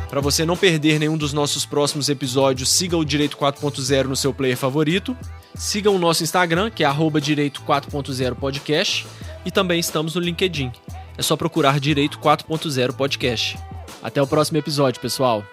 Para você não perder nenhum dos nossos próximos episódios, siga o Direito 4.0 no seu player favorito. Siga o nosso Instagram, que é @Direito 4.0 Podcast. E também estamos no LinkedIn. É só procurar Direito 4.0 Podcast. Até o próximo episódio, pessoal.